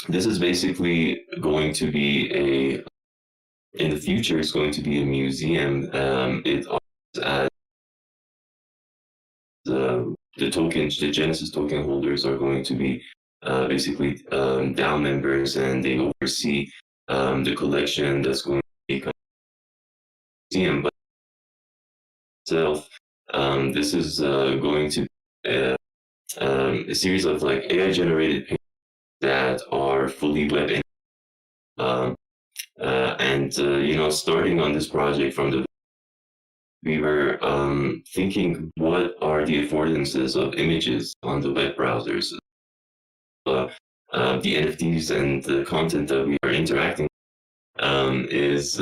this is basically going to be in the future, it's going to be a museum. It offers as the tokens, the Genesis token holders are going to be basically DAO members, and they oversee the collection that's going to be a museum. But itself, this is going to be a series of like AI generated paintings that are fully web starting on this project we were thinking, what are the affordances of images on the web browsers? The NFTs and the content that we are interacting is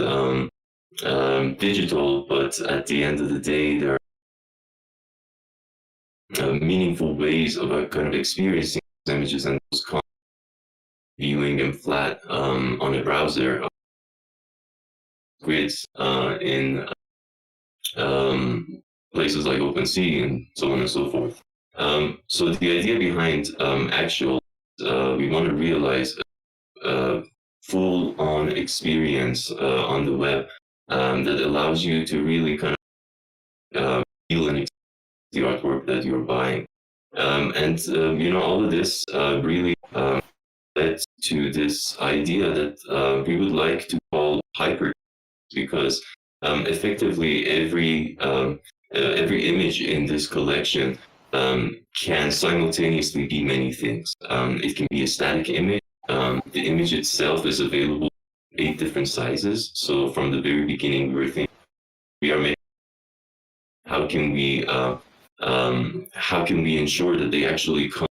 digital, but at the end of the day, there are meaningful ways of kind of experiencing those images and those content, viewing them flat on a browser. Grids in places like OpenSea and so on and so forth. So the idea behind Actual, we want to realize a full-on experience on the web that allows you to really kind of feel and the artwork that you're buying. All of this really led to this idea that we would like to call hyper, because effectively every image in this collection can simultaneously be many things. It can be a static image. The image itself is available in 8 different sizes. So from the very beginning, we were thinking, we are making, how can we ensure that they actually come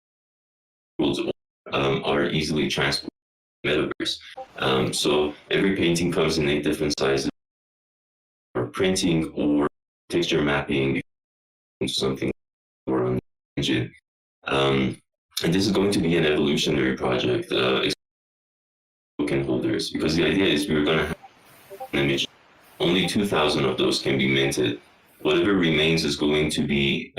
are easily transported to the metaverse. So every painting comes in 8 different sizes, or printing or texture mapping, something or on the engine. And this is going to be an evolutionary project, token holders, because the idea is we're going to have an image. Only 2,000 of those can be minted. Whatever remains is going to be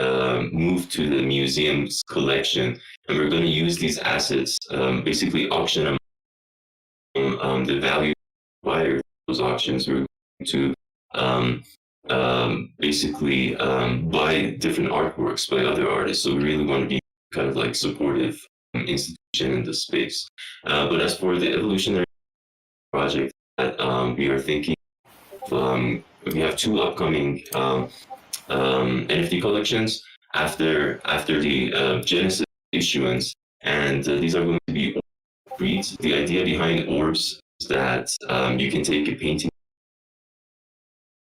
moved to the museum's collection, and we're going to use these assets, basically auction them. The value acquired those auctions, we're going to basically buy different artworks by other artists. So we really want to be kind of like supportive institution in the space. But as for the evolutionary project that we are thinking, we have 2 upcoming NFT collections after the Genesis issuance, and these are going to be breeds. The idea behind orbs is that you can take a painting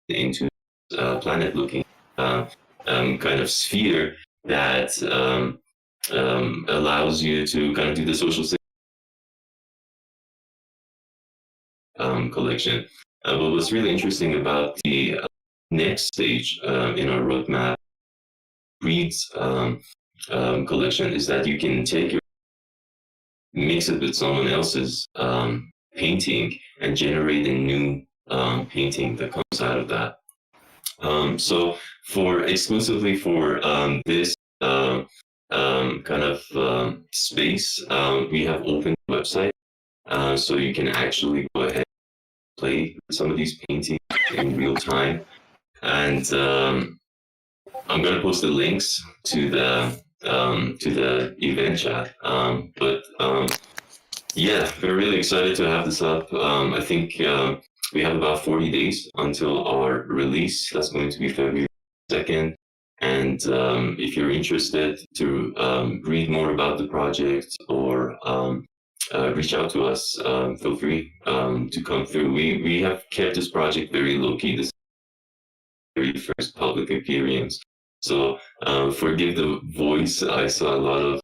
into a planet-looking kind of sphere that allows you to kind of do the social collection. But what's really interesting about the next stage in our roadmap breeds collection is that you can take your mix it with someone else's painting and generate a new painting that comes out of that. So exclusively for this kind of space, we have opened the website, so you can actually go ahead and play some of these paintings in real time. And I'm going to post the links to the event chat. Yeah, we're really excited to have this up. I think we have about 40 days until our release. That's going to be February 2nd. And if you're interested to read more about the project or reach out to us, feel free to come through. We have kept this project very low-key. This is the very first public appearance. So forgive the voice. I saw a lot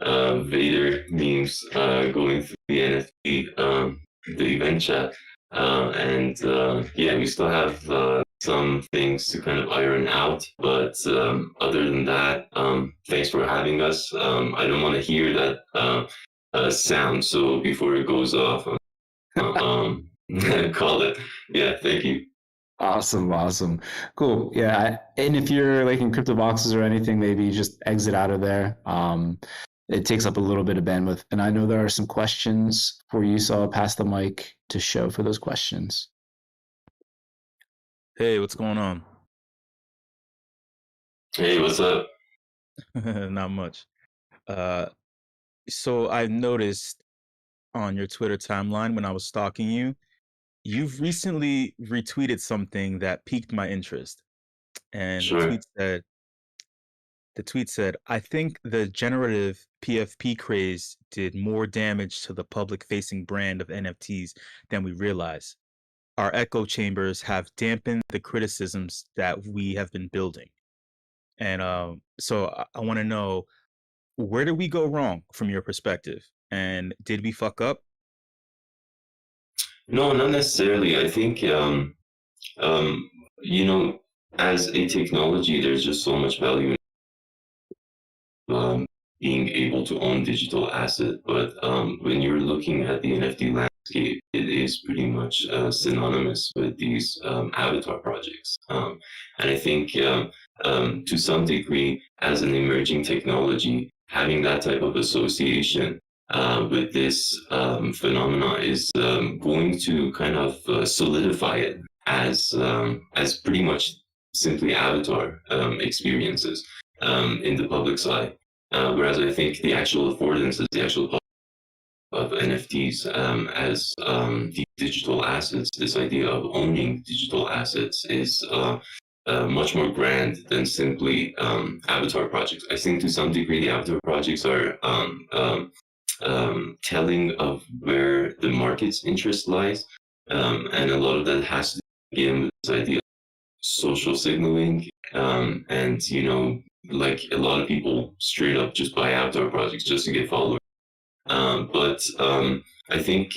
of Vader memes going through the NFT, the event chat. Yeah, we still have some things to kind of iron out. But other than that, thanks for having us. I don't want to hear that sound. So before it goes off, call it. Yeah, thank you. Awesome. Cool. Yeah. And if you're like in crypto boxes or anything, maybe just exit out of there. It takes up a little bit of bandwidth. And I know there are some questions for you, so I'll pass the mic to Show for those questions. Hey, what's going on? Hey, what's up? Not much. So I noticed on your Twitter timeline when I was stalking you, you've recently retweeted something that piqued my interest. And Sure. the tweet said, I think the generative PFP craze did more damage to the public-facing brand of NFTs than we realize. Our echo chambers have dampened the criticisms that we have been building. And so I want to know, where did we go wrong from your perspective? And did we fuck up? No, not necessarily. I think, as a technology, there's just so much value in being able to own digital asset. But when you're looking at the NFT landscape, it is pretty much synonymous with these avatar projects. And I think to some degree, as an emerging technology, having that type of association with this phenomena is going to kind of solidify it as pretty much simply avatar experiences in the public's eye. Whereas I think the actual affordances, the actual of NFTs as the digital assets, this idea of owning digital assets is much more grand than simply avatar projects. I think to some degree the avatar projects are telling of where the market's interest lies, and a lot of that has to begin with this idea of social signaling, and like a lot of people straight up just buy avatar projects just to get followers. But I think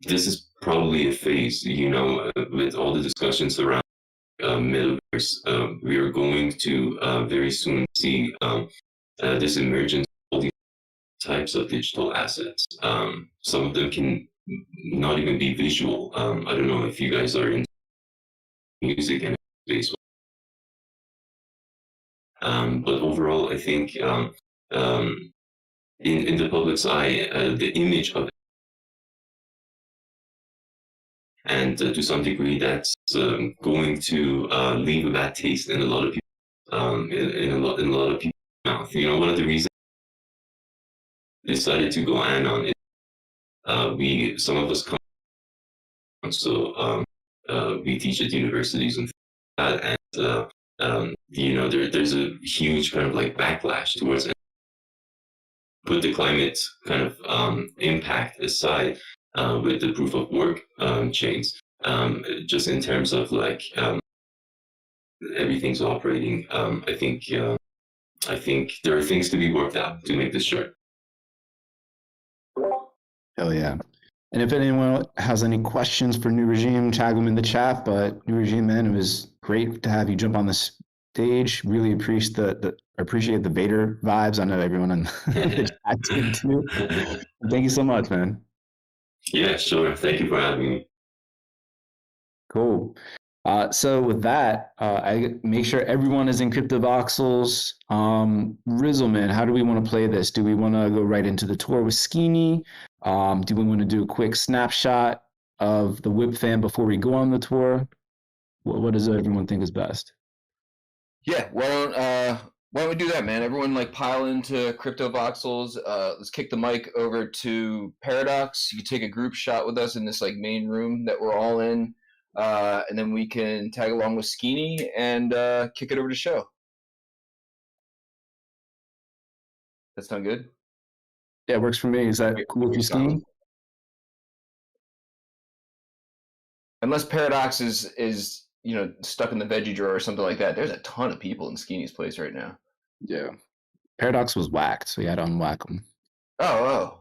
this is probably a phase, with all the discussions around metaverse. We are going to very soon see this emergence of all these types of digital assets. Some of them can not even be visual. I don't know if you guys are in music and space. But overall, I think in the public's eye, the image of it, and to some degree, that's going to leave a bad taste in a lot of people, in a lot of people's mouth. One of the reasons I decided to go anon is some of us come, so we teach at universities and that, and there's a huge kind of like backlash towards it. Put the climate kind of impact aside, with the proof of work chains, just in terms of like everything's operating. I think there are things to be worked out to make this short. Hell yeah. And if anyone has any questions for New Regime, tag them in the chat. But New Regime, man, it was great to have you jump on the stage. Really appreciate the Vader vibes. I know everyone in the chat did too. Thank you so much, man. Yeah, sure. Thank you for having me. Cool. So with that, I make sure everyone is in CryptoVoxels. Rizzle, man, how do we want to play this? Do we want to go right into the tour with Skeeny? Do we want to do a quick snapshot of the WIP fam before we go on the tour? What does everyone think is best? Yeah, why don't we do that, man? Everyone like pile into CryptoVoxels. Let's kick the mic over to Paradox. You can take a group shot with us in this like main room that we're all in. And then we can tag along with Skeeny and kick it over to show. That sound good? Yeah, it works for me. Is that cool with you, Skeeny? Unless Paradox is stuck in the veggie drawer or something like that. There's a ton of people in Skeeny's place right now. Yeah. Paradox was whacked, so you had to unwhack him. Oh.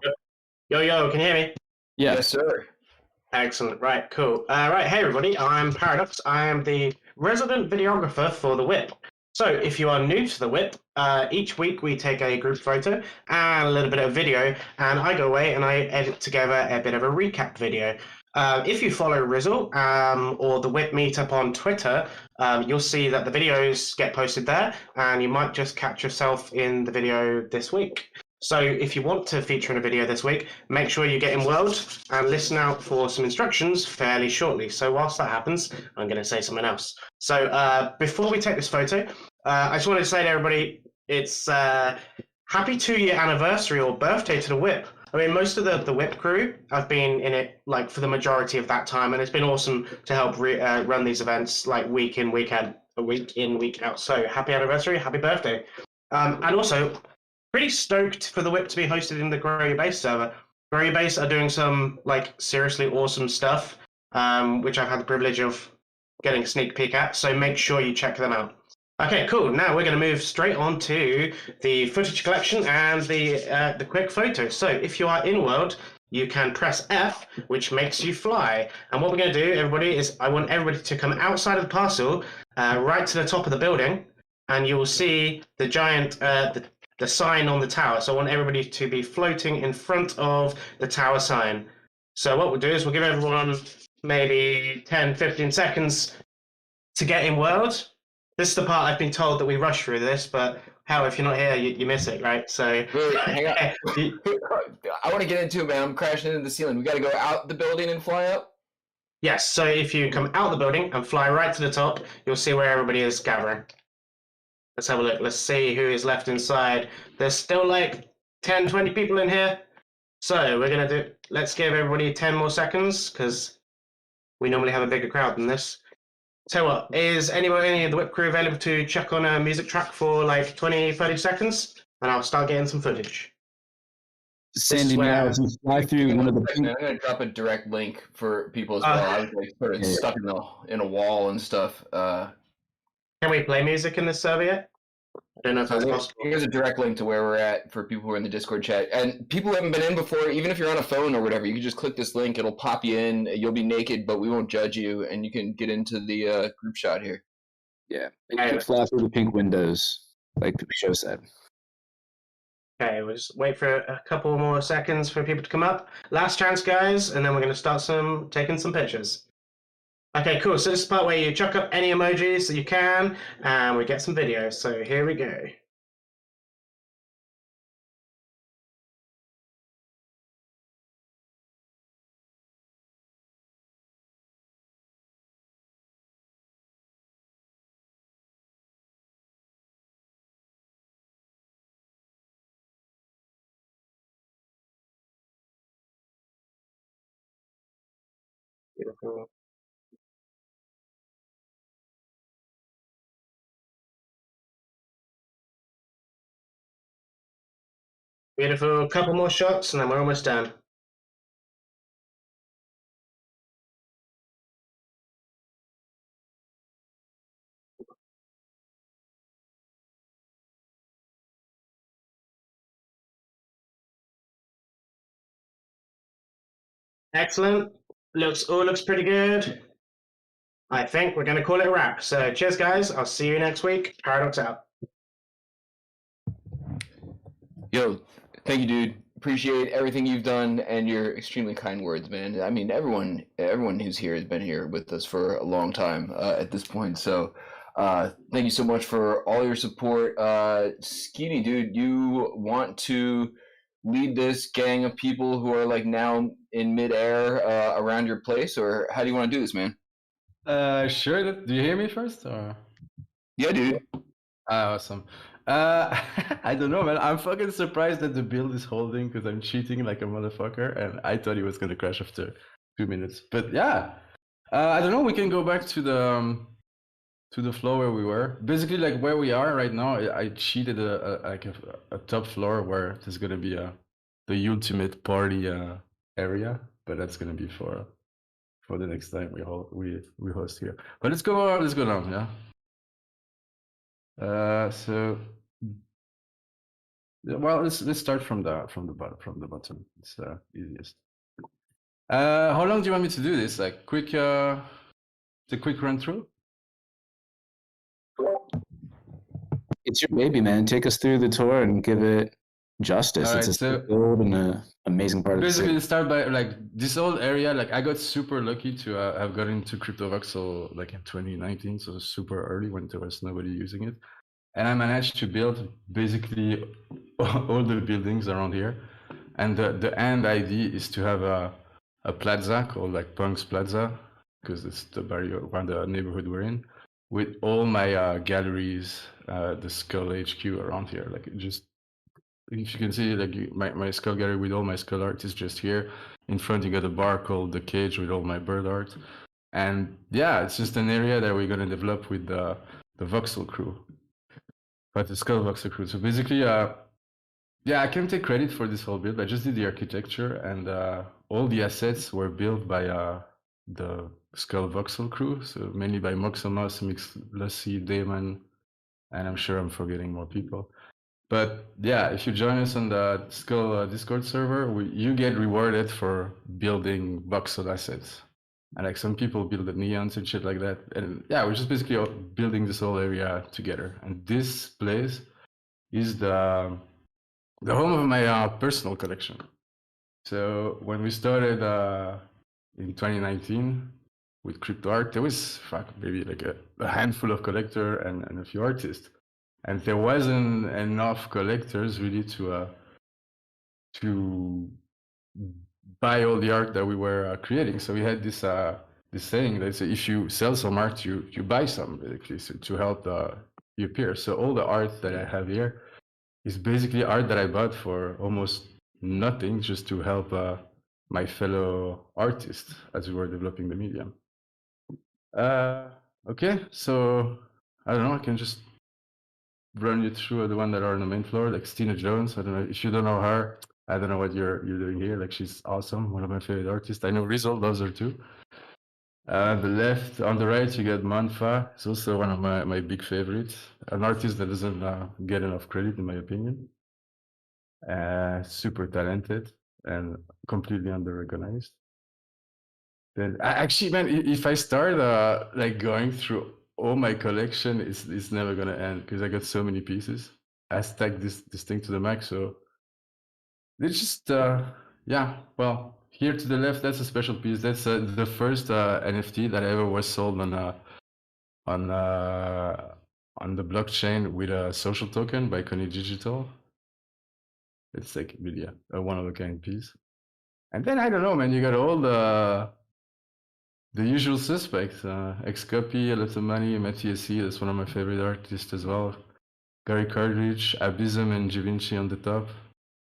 Yo, can you hear me? Yeah. Yes, sir. Excellent. Right, cool. Right, hey everybody, I'm Paradox. I am the resident videographer for the WIP. So if you are new to the WIP, each week we take a group photo and a little bit of video, and I go away and I edit together a bit of a recap video. If you follow Rizzle or the WIP Meetup on Twitter, you'll see that the videos get posted there, and you might just catch yourself in the video this week. So if you want to feature in a video this week, make sure you get in World and listen out for some instructions fairly shortly. So whilst that happens, I'm going to say something else. So before we take this photo, I just wanted to say to everybody, it's happy 2-year anniversary or birthday to the WIP. I mean, most of the WIP crew, I've been in it like for the majority of that time, and it's been awesome to help run these events like week in, week out. So happy anniversary, happy birthday. And also, pretty stoked for the WIP to be hosted in the Grow Your Base server. Grow Your Base are doing some like seriously awesome stuff, which I've had the privilege of getting a sneak peek at. So make sure you check them out. Okay, cool. Now we're going to move straight on to the footage collection and the quick photo. So if you are in World, you can press F, which makes you fly. And what we're going to do, everybody, is I want everybody to come outside of the parcel, right to the top of the building, and you will see the giant the sign on the tower. So I want everybody to be floating in front of the tower sign. So what we'll do is we'll give everyone maybe 10, 15 seconds to get in World. This is the part I've been told that we rush through this, but hell, if you're not here, you miss it, right? So wait, hang on. I want to get into it, man. I'm crashing into the ceiling. We got to go out the building and fly up? Yes, so if you come out the building and fly right to the top, you'll see where everybody is gathering. Let's have a look. Let's see who is left inside. There's still like 10, 20 people in here. So we're going to let's give everybody 10 more seconds because we normally have a bigger crowd than this. Tell what, is any of the WIP crew available to check on a music track for like 20, 30 seconds? And I'll start getting some footage. Sandy, now if you fly through one of the I'm gonna drop a direct link for people as well. I was like sort of stuck in a wall and stuff. Can we play music in this server yet? I don't know if that's possible. Here's a direct link to where we're at for people who are in the Discord chat. And people who haven't been in before, even if you're on a phone or whatever, you can just click this link. It'll pop you in. You'll be naked, but we won't judge you, and you can get into the group shot here. Yeah, and you can fly through the pink windows, like the show said. Okay, we'll just wait for a couple more seconds for people to come up. Last chance, guys, and then we're going to start taking some pictures. Okay, cool. So this is the part where you chuck up any emojis that you can, and we get some videos. So here we go. Beautiful. Beautiful. Couple more shots, and then we're almost done. Excellent. All looks pretty good. I think we're going to call it a wrap. So cheers, guys. I'll see you next week. Paradox out. Yo, thank you, dude. Appreciate everything you've done and your extremely kind words, man. I mean, everyone who's here has been here with us for a long time at this point. So thank you so much for all your support. Skinny, dude, you want to lead this gang of people who are like now in midair around your place, or how do you want to do this, man? Sure. Do you hear me first? Or? Yeah, dude. Awesome. I don't know, man. I'm fucking surprised that the build is holding because I'm cheating like a motherfucker, and I thought he was gonna crash after 2 minutes. But yeah, I don't know. We can go back to the floor where we were. Basically, like where we are right now. I cheated a top floor where there's gonna be the ultimate party area, but that's gonna be for the next time we host here. But let's go down, yeah. So well, let's start from the bottom. It's easiest. How long do you want me to do this? Like quick, the quick run through. It's your baby, man. Take us through the tour and give it justice. All it's right, a so build and an amazing part of the basically, city. let's start by like this whole area. Like I got super lucky to have gotten into CryptoVoxel like in 2019, so super early when there was nobody using it. And I managed to build basically all the buildings around here. And the end idea is to have a plaza called like Punk's Plaza, because it's the barrio around the neighborhood we're in, with all my galleries, the Skull HQ around here. Like just, if you can see, like my skull gallery with all my skull art is just here. In front, you got a bar called The Cage with all my bird art. And yeah, it's just an area that we're going to develop with the Voxel crew. But the Skull Voxel crew. So basically, yeah, I can take credit for this whole build. I just did the architecture, and all the assets were built by the Skull Voxel crew. So mainly by Moxomus, Mix Lussie, Damon, and I'm sure I'm forgetting more people. But yeah, if you join us on the Skull Discord server, you get rewarded for building voxel assets. And like some people build the neons and shit like that. And yeah, we're just basically building this whole area together. And this place is the home of my personal collection. So when we started in 2019 with crypto art, there was maybe like a handful of collectors and a few artists. And there wasn't enough collectors really to buy all the art that we were creating. So we had this this saying that say if you sell some art, you buy some basically to help your peers. So all the art that I have here is basically art that I bought for almost nothing, just to help my fellow artists as we were developing the medium. Okay, so I don't know. I can just run you through the one that are on the main floor, like Stina Jones. I don't know if you don't know her. I don't know what you're doing here. Like, she's awesome, one of my favorite artists. I know Rizal loves her too. The left, on the right, you got Manfa. It's also one of my big favorites. An artist that doesn't get enough credit, in my opinion. Super talented and completely under-recognized. Then actually, man, if I start like going through all my collection, it's never gonna end because I got so many pieces. I stacked this thing to the max, so it's just yeah. Well, here to the left, that's a special piece. That's the first NFT that ever was sold on the blockchain with a social token by Connie Digital. It's like really a one-of-a-kind piece. And then I don't know, man. You got all the usual suspects, Xcopy, Aletomani, Mathieu C. That's one of my favorite artists as well. Gary Cartridge, Abysm, and Givenchy on the top.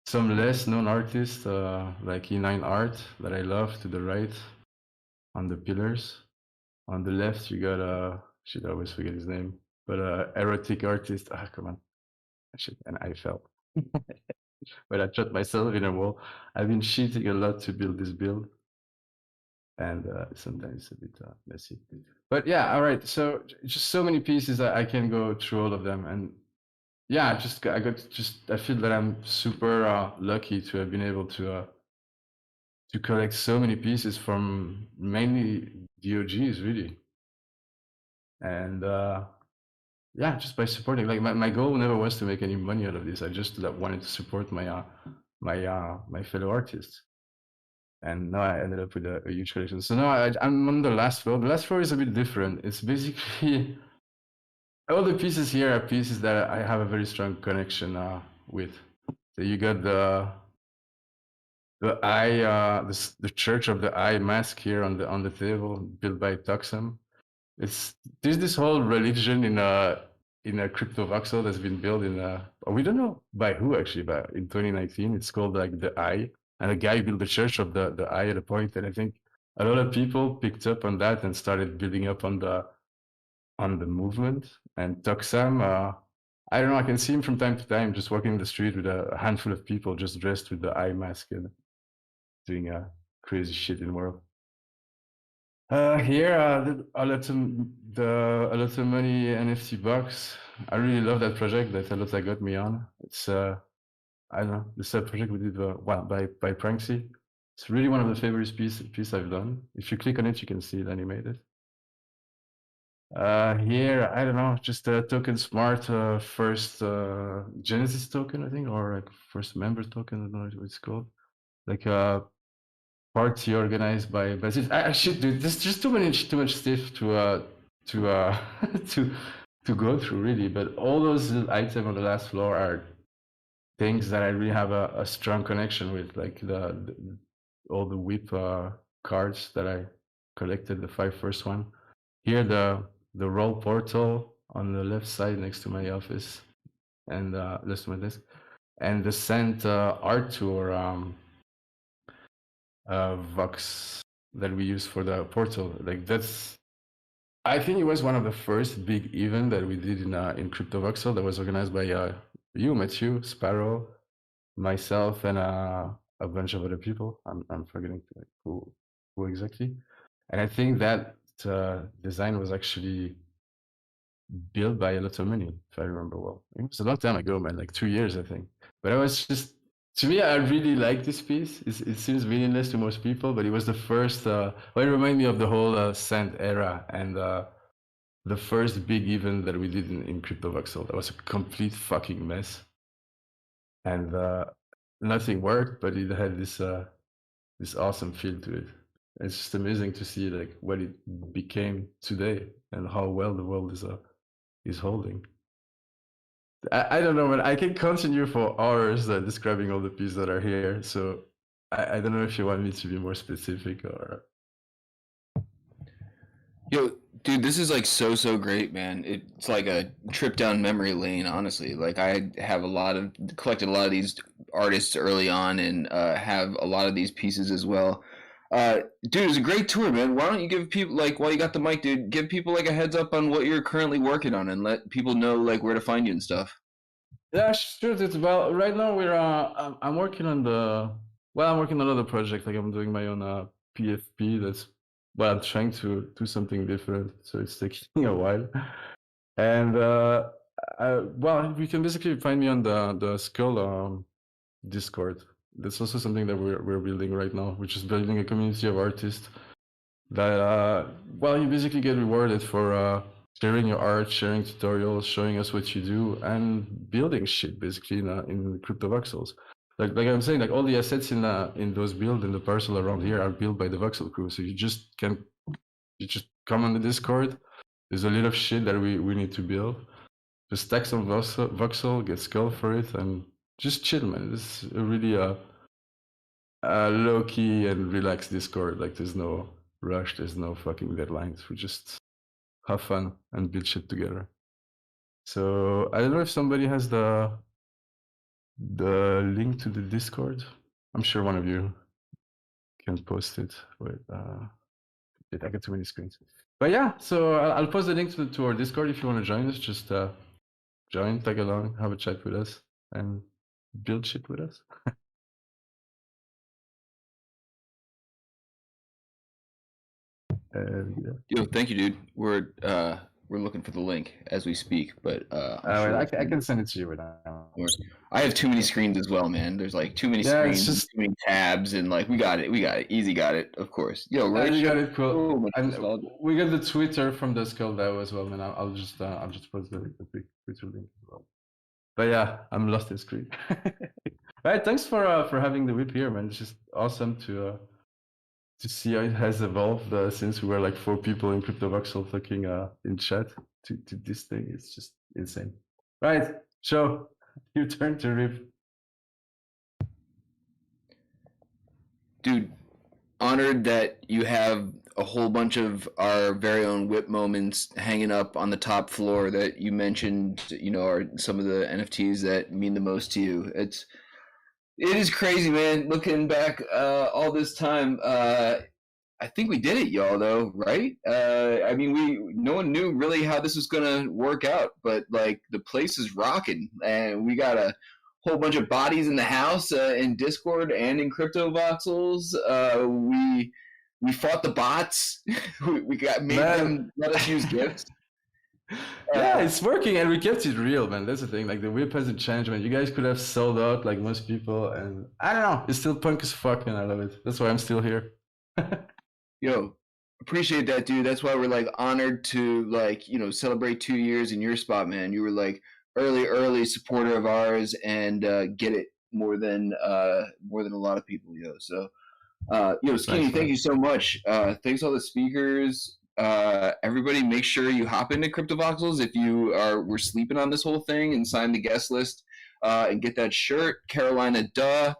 Some less known artists like E9 Art that I love to the right on the pillars. On the left, you got shit, I always forget his name, but erotic artist. Ah, come on, shit, and I fell. But I shot myself in a wall. I've been cheating a lot to build this build, and sometimes a bit messy. But yeah, all right. So just so many pieces. I can go through all of them, and yeah, I feel that I'm super lucky to have been able to collect so many pieces from mainly DOGs, really. And yeah, just by supporting. Like my goal never was to make any money out of this. I just wanted to support my my fellow artists. And now I ended up with a huge collection. So now I'm on the last floor. The last floor is a bit different. It's basically all the pieces here are pieces that I have a very strong connection with. So you got the eye, the Church of the Eye mask here on the table, built by Tuxum. There's this whole religion in a crypto voxel that's been built we don't know by who actually, but in 2019 it's called like the Eye, and a guy built the Church of the Eye at a point, and I think a lot of people picked up on that and started building up on the movement. And Tuxam, I don't know, I can see him from time to time just walking the street with a handful of people just dressed with the eye mask and doing crazy shit in the world. Here, a lot of money NFT box. I really love that project that Alota got me on. It's I don't know, this project we did by Pranksy. It's really one of the favorite piece I've done. If you click on it, you can see it animated. Here, I don't know, just a token smart first Genesis token, I think, or like first member token. I don't know what it's called. Like a party organized by actually, dude, there's just too much stuff to to go through, really. But all those little items on the last floor are things that I really have a strong connection with, like all the WIP cards that I collected, the 5 first one. Here, the roll portal on the left side next to my office, and next to my desk, and the Scent art tour Vox that we use for the portal. Like I think it was one of the first big event that we did in Crypto Voxel that was organized by you, Matthew, Sparrow, myself, and a bunch of other people. I'm forgetting who exactly. And I think that design was actually built by a lot of money, if I remember well. It was a long time ago, man, like 2 years, I think. But I was just, to me, I really like this piece. It seems meaningless to most people, but it was the first, well, it reminded me of the whole Scent era and the first big event that we did in Crypto Voxel. That was a complete fucking mess. And nothing worked, but it had this awesome feel to it. It's just amazing to see like what it became today and how well the world is holding. I don't know, man. I can continue for hours describing all the pieces that are here. So I don't know if you want me to be more specific or. Yo, dude, this is like so great, man. It's like a trip down memory lane, honestly. Like I have collected a lot of these artists early on, and have a lot of these pieces as well. Dude, it's a great tour, man. Why don't you give people, like, while you got the mic, dude, give people like a heads up on what you're currently working on, and let people know like where to find you and stuff. Yeah, sure. Well, right now I'm working on I'm working on another project. Like I'm doing my own PFP. I'm trying to do something different. So it's taking a while. And you can basically find me on the Skull Discord. That's also something that we're building right now, which is building a community of artists that you basically get rewarded for sharing your art, sharing tutorials, showing us what you do, and building shit basically in crypto voxels. Like I'm saying, like all the assets in those build in the parcel around here are built by the voxel crew. So you just come on the Discord. There's a lot of shit that we need to build. Just stack some voxel, get skull for it, and just chill, man. This is a really low key and relaxed Discord. Like there's no rush, there's no fucking deadlines. We just have fun and build shit together. So I don't know if somebody has the link to the Discord. I'm sure one of you can post it. Wait, I got too many screens. But yeah, so I'll post the link to our Discord if you want to join us. Just join, tag along, have a chat with us, and build shit with us. Yeah. Yo, thank you, dude. We're looking for the link as we speak, but I can send it to you right now. I have too many screens as well, man. There's like too many screens, too many tabs, and like we got it, easy got it, of course. Yo, right? You got it, cool. And we got the Twitter from the Skull DAO as well, man. I'll just post the Twitter link as well. But yeah, I'm lost in screen. Right, thanks for having the WIP here, man. It's just awesome to see how it has evolved since we were like 4 people in CryptoVoxel talking in chat to this thing. It's just insane. Right, Joe, your turn to rip. Dude, honored that you have a whole bunch of our very own WIP moments hanging up on the top floor that you mentioned, are some of the NFTs that mean the most to you. It is crazy, man. Looking back all this time, I think we did it, y'all. Though, right? I mean, no one knew really how this was gonna work out, but like the place is rocking, and we got a whole bunch of bodies in the house in Discord and in Crypto Voxels. We fought the bots. we made them let us use gifts. Yeah, it's working, and we kept it real, man. That's the thing. Like the WIP hasn't changed, man. You guys could have sold out like most people, and I don't know. It's still punk as fuck, and I love it. That's why I'm still here. Yo, appreciate that, dude. That's why we're like honored to celebrate 2 years in your spot, man. You were like early supporter of ours, and get it more than a lot of people, yo. So, Skinny, thank you so much. Thanks all the speakers. Everybody, make sure you hop into CryptoVoxels if we're sleeping on this whole thing, and sign the guest list and get that shirt. Carolina the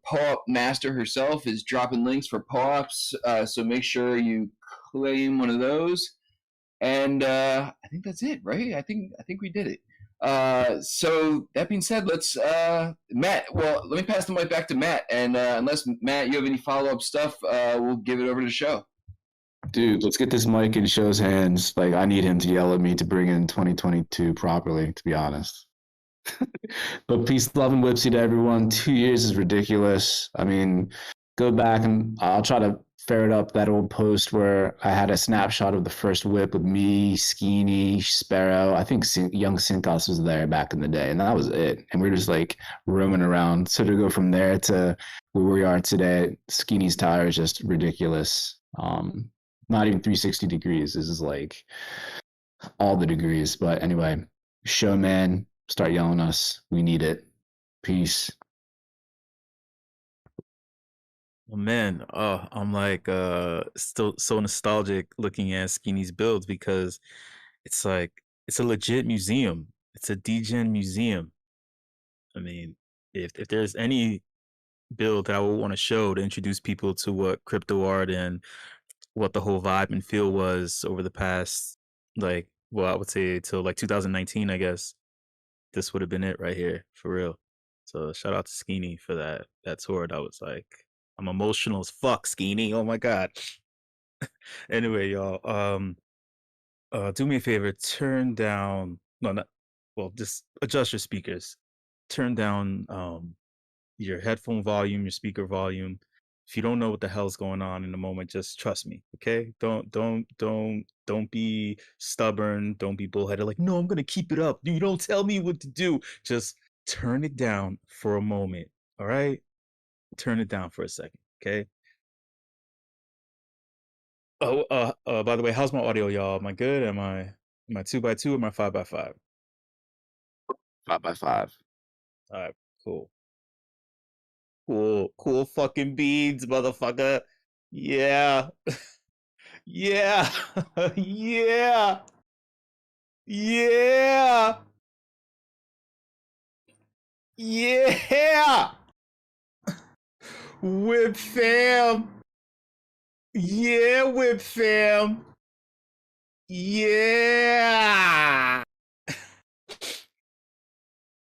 POAP master herself is dropping links for POAPs, so make sure you claim one of those. And I think that's it, right? I think we did it. So that being said, let's Matt. Well, let me pass the mic back to Matt, and unless Matt, you have any follow-up stuff, we'll give it over to the show. Dude, let's get this mic in Show's hands. Like, I need him to yell at me to bring in 2022 properly, to be honest. But peace, love, and whipsy to everyone. 2 years is ridiculous. I mean, go back and I'll try to ferret up that old post where I had a snapshot of the first WIP with me, Skeeny, Sparrow. I think young Synthos was there back in the day, and that was it. And we're just like roaming around. So to go from there to where we are today, Skeeny's tower is just ridiculous. Not even 360 degrees. This is like all the degrees. But anyway, showman, start yelling us. We need it. Peace. Well, man, I'm like still so nostalgic looking at Skeeny's builds, because it's like it's a legit museum. It's a degen museum. I mean, if there's any build that I would want to show to introduce people to what crypto art and what the whole vibe and feel was over the past, like, well, I would say till like 2019, I guess. This would have been it right here, for real. So shout out to Skeeny for that tour. That was like, I'm emotional as fuck, Skeeny. Oh my god. Anyway, y'all, do me a favor, turn down, no, not, well, just adjust your speakers. Turn down your headphone volume, your speaker volume. If you don't know what the hell's going on in the moment, just trust me, okay? Don't be stubborn. Don't be bullheaded. Like, no, I'm gonna keep it up. You don't tell me what to do. Just turn it down for a moment. All right? Turn it down for a second, okay? Oh, by the way, how's my audio, y'all? Am I good? Am I 2x2 or am I 5x5? 5x5. All right, cool. Cool fucking beads, motherfucker. Yeah. Yeah. Yeah. Yeah. Yeah. Whip fam. Yeah, whip fam. Yeah.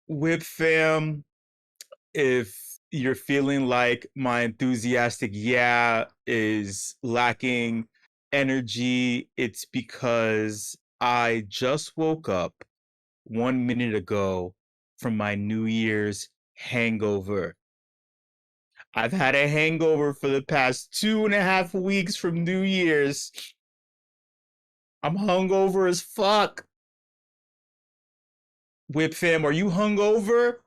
Whip fam. If you're feeling like my enthusiastic yeah is lacking energy, it's because I just woke up 1 minute ago from my New Year's hangover. I've had a hangover for the past 2.5 weeks from New Year's. I'm hungover as fuck. Whip fam, are you hungover?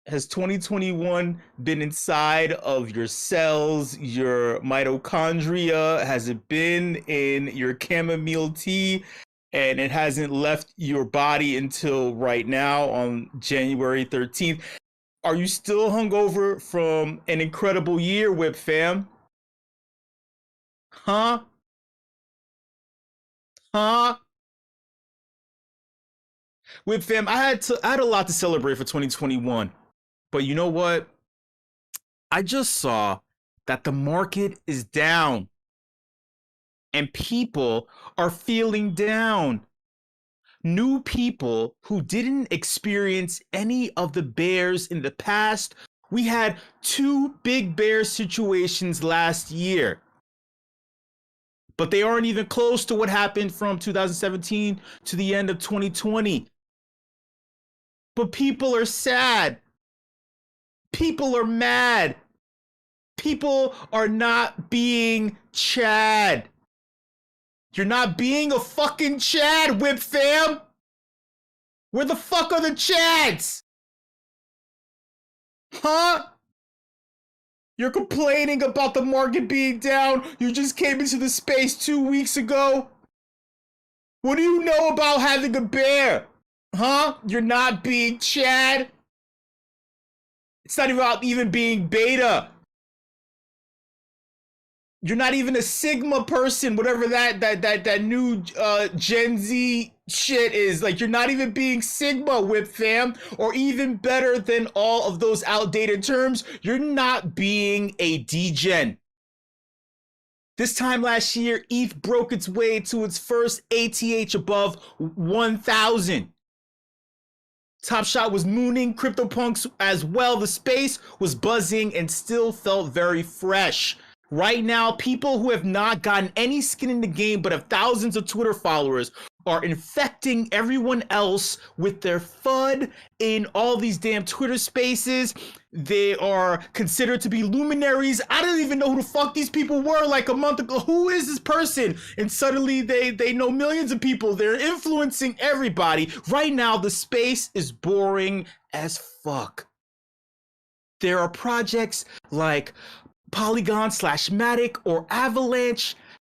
Has 2021 been inside of your cells, your mitochondria? Has it been in your chamomile tea? And it hasn't left your body until right now on January 13th. Are you still hungover from an incredible year, Whip fam? Huh? Huh? Whip fam, I had a lot to celebrate for 2021. But you know what? I just saw that the market is down and people are feeling down. New people who didn't experience any of the bears in the past. We had 2 big bear situations last year, but they aren't even close to what happened from 2017 to the end of 2020. But people are sad. People are mad. People are not being Chad. You're not being a fucking Chad, Whip fam. Where the fuck are the Chads? Huh? You're complaining about the market being down. You just came into the space 2 weeks ago. What do you know about having a bear? Huh? You're not being Chad. It's not about even being beta. You're not even a Sigma person, whatever that new Gen Z shit is. Like, you're not even being Sigma, Whip fam. Or even better than all of those outdated terms, you're not being a degen. This time last year, ETH broke its way to its first ATH above 1,000. Top Shot was mooning CryptoPunks as well. The space was buzzing and still felt very fresh. Right now, people who have not gotten any skin in the game but have thousands of Twitter followers are infecting everyone else with their FUD in all these damn Twitter spaces. They are considered to be luminaries. I don't even know who the fuck these people were like a month ago. Who is this person? And suddenly they know millions of people. They're influencing everybody. Right now, the space is boring as fuck. There are projects like Polygon / Matic or Avalanche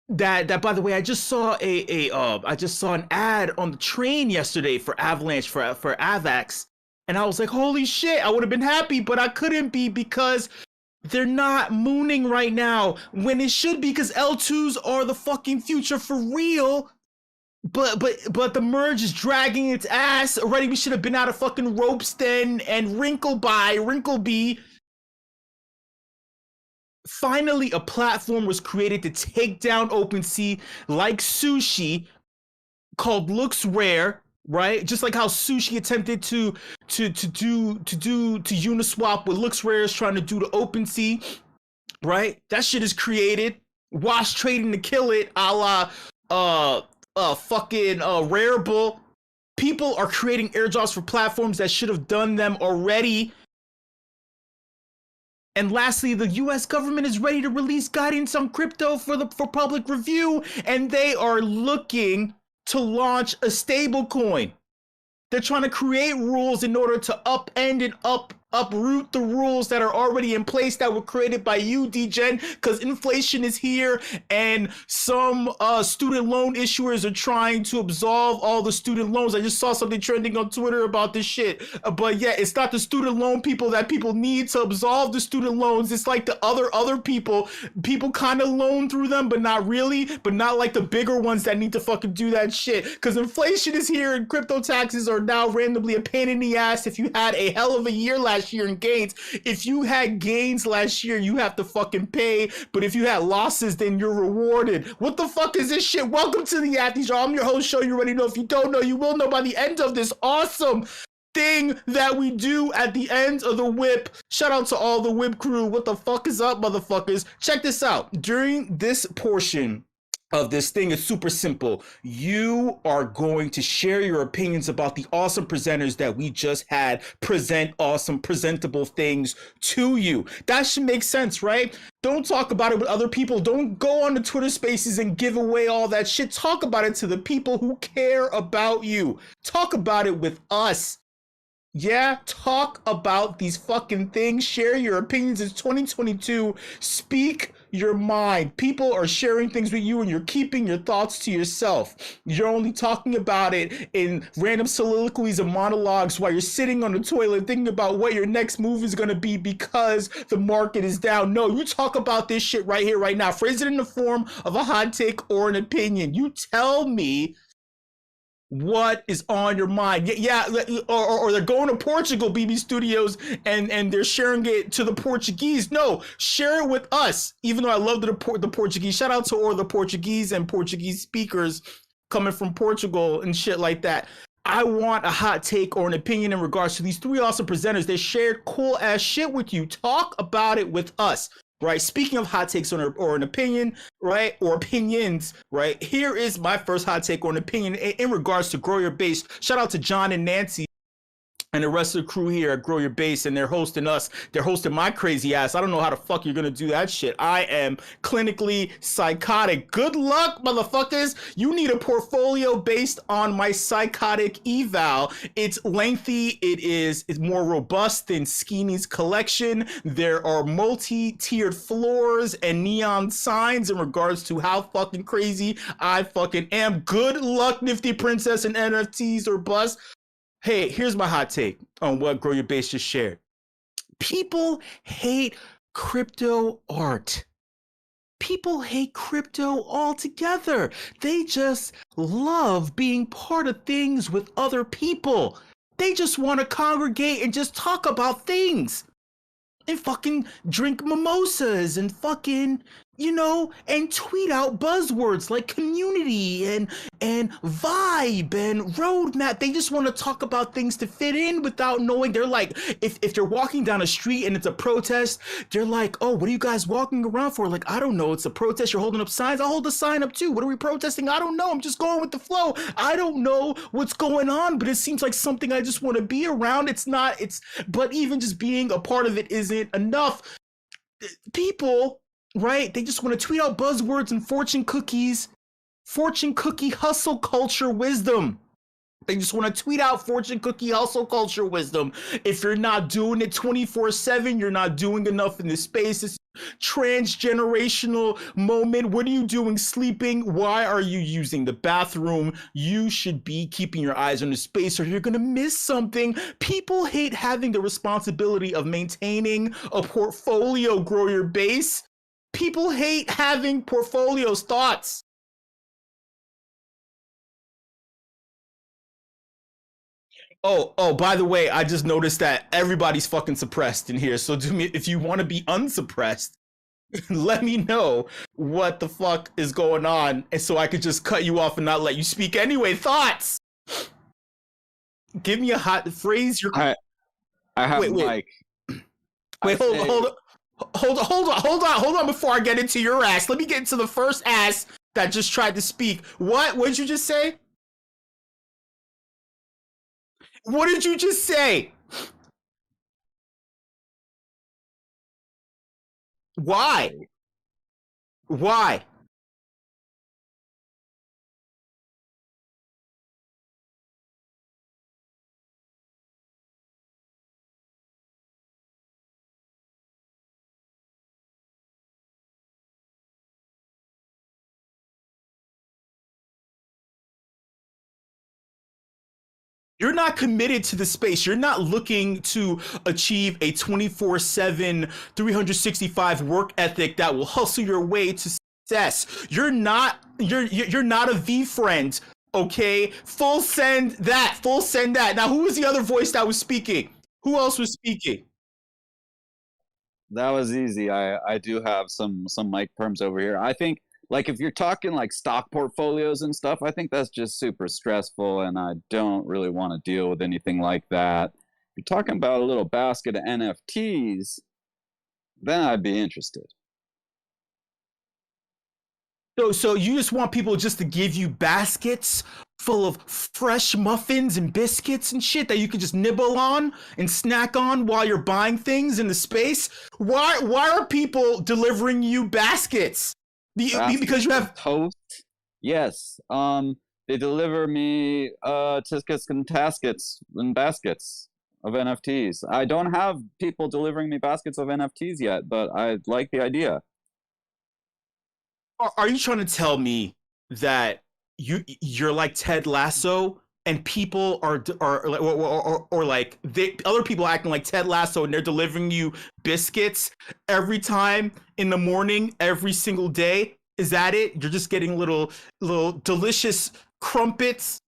that by the way, I just saw an ad on the train yesterday for Avalanche for Avax, and I was like, holy shit, I would have been happy, but I couldn't be because they're not mooning right now when it should be, because L2s are the fucking future for real. But the merge is dragging its ass already. We should have been out of fucking Ropes Den and Wrinkleby. finally a platform was created to take down OpenSea like Sushi, called Looks Rare, right? Just like how Sushi attempted to Uniswap, what Looks Rare is trying to do to OpenSea, right? That shit is created. Wash trading to kill it, a la fucking Rareable. People are creating airdrops for platforms that should have done them already. And lastly, the US government is ready to release guidance on crypto for public review, and they are looking to launch a stable coin. They're trying to create rules in order to upend and uproot the rules that are already in place that were created by you, DGen, because inflation is here and some student loan issuers are trying to absolve all the student loans. I just saw something trending on Twitter about this shit. But yeah, it's not the student loan people that people need to absolve the student loans. It's like the other people. People kind of loan through them, but not really. But not like the bigger ones that need to fucking do that shit. Because inflation is here and crypto taxes are now randomly a pain in the ass if you had a hell of a year last year in gains. If you had gains last year, you have to fucking pay, but if you had losses, then you're rewarded. What the fuck is this shit? Welcome to the Athletes Show. I'm your host, Show. You already know. If you don't know, you will know by the end of this awesome thing that we do at the end of the WIP. Shout out to all the WIP crew. What the fuck is up, motherfuckers? Check this out. During this portion of this thing, is super simple. You are going to share your opinions about the awesome presenters that we just had present awesome presentable things to you. That should make sense, right? Don't talk about it with other people. Don't go on the Twitter spaces and give away all that shit. Talk about it to the people who care about you. Talk about it with us. Yeah, talk about these fucking things. Share your opinions. It's 2022. Speak your mind. People are sharing things with you and you're keeping your thoughts to yourself. You're only talking about it in random soliloquies and monologues while you're sitting on the toilet thinking about what your next move is going to be because the market is down. No, you talk about this shit right here, right now. Phrase it in the form of a hot take or an opinion. You tell me what is on your mind. Yeah, or they're going to Portugal, BB Studios, and they're sharing it to the Portuguese. No, share it with us. Even though I love the Portuguese. Shout out to all the Portuguese and Portuguese speakers coming from Portugal and shit like that. I want a hot take or an opinion in regards to these three awesome presenters. They shared cool ass shit with you. Talk about it with us. Right. Speaking of hot takes or an opinion, right, or opinions, right, here is my first hot take or an opinion in regards to Grow Your Base. Shout out to John and Nancy and the rest of the crew here at Grow Your Base, and they're hosting us. They're hosting my crazy ass. I don't know how the fuck you're gonna do that shit. I am clinically psychotic. Good luck, motherfuckers. You need a portfolio based on my psychotic eval. It's lengthy. It's more robust than Skeeny's collection. There are multi-tiered floors and neon signs in regards to how fucking crazy I fucking am. Good luck, Nifty Princess and NFTs or bust. Hey, here's my hot take on what Grow Your Base just shared. People hate crypto art. People hate crypto altogether. They just love being part of things with other people. They just want to congregate and just talk about things. And fucking drink mimosas and fucking, you know, and tweet out buzzwords like community and vibe and roadmap. They just want to talk about things to fit in without knowing. They're like, if they're walking down a street and it's a protest, they're like, oh, what are you guys walking around for? Like, I don't know. It's a protest. You're holding up signs. I'll hold the sign up too. What are we protesting? I don't know. I'm just going with the flow. I don't know what's going on, but it seems like something I just want to be around. But even just being a part of it isn't enough. People, right? They just want to tweet out buzzwords and fortune cookie hustle culture wisdom. They just want to tweet out fortune cookie hustle culture wisdom. If you're not doing it 24/7, you're not doing enough in this space. It's transgenerational moment. What are you doing sleeping? Why are you using the bathroom? You should be keeping your eyes on the space or you're going to miss something. People hate having the responsibility of maintaining a portfolio. Grow Your Base. People hate having portfolios. Thoughts? Oh, by the way, I just noticed that everybody's fucking suppressed in here. So do me, if you want to be unsuppressed, let me know what the fuck is going on, and so I could just cut you off and not let you speak anyway. Thoughts? Give me a hot phrase. I have wait. like. Wait, hold on before I get into your ass. Let me get into the first ass that just tried to speak. What did you just say? What did you just say? Why? Why? You're not committed to the space. You're not looking to achieve a 24/7, 365 work ethic that will hustle your way to success. You're not a V friend, okay? Full send that. Full send that. Now, who was the other voice that was speaking? Who else was speaking? That was easy. I do have some mic perms over here. I think like if you're talking like stock portfolios and stuff, I think that's just super stressful, and I don't really want to deal with anything like that. If you're talking about a little basket of NFTs, then I'd be interested. So you just want people just to give you baskets full of fresh muffins and biscuits and shit that you can just nibble on and snack on while you're buying things in the space? Why are people delivering you baskets? Because you have toast. Yes. They deliver me tiskets and taskets and baskets of NFTs. I don't have people delivering me baskets of NFTs yet, but I like the idea. Are you trying to tell me that you're like Ted Lasso and people are like other people acting like Ted Lasso and they're delivering you biscuits every time in the morning, every single day? Is that it? You're just getting little delicious crumpets?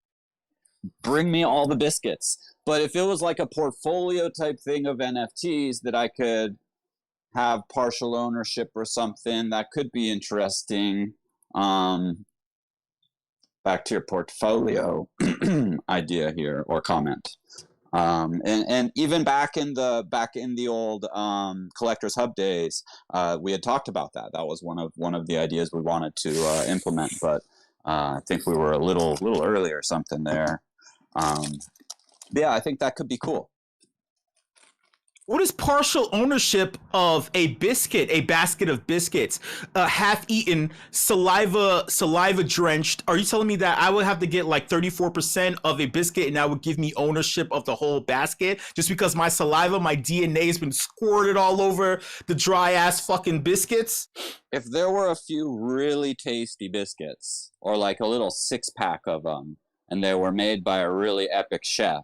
Bring me all the biscuits. But if it was like a portfolio type thing of NFTs that I could have partial ownership or something, that could be interesting. Back to your portfolio idea here or comment. And even back in the old Collectors Hub days, we had talked about that. That was one of the ideas we wanted to implement, but I think we were a little early or something there. Yeah, I think that could be cool. What is partial ownership of a biscuit, a basket of biscuits, half-eaten, saliva drenched? Are you telling me that I would have to get like 34% of a biscuit and that would give me ownership of the whole basket just because my saliva, my DNA has been squirted all over the dry-ass fucking biscuits? If there were a few really tasty biscuits or like a little 6-pack of them and they were made by a really epic chef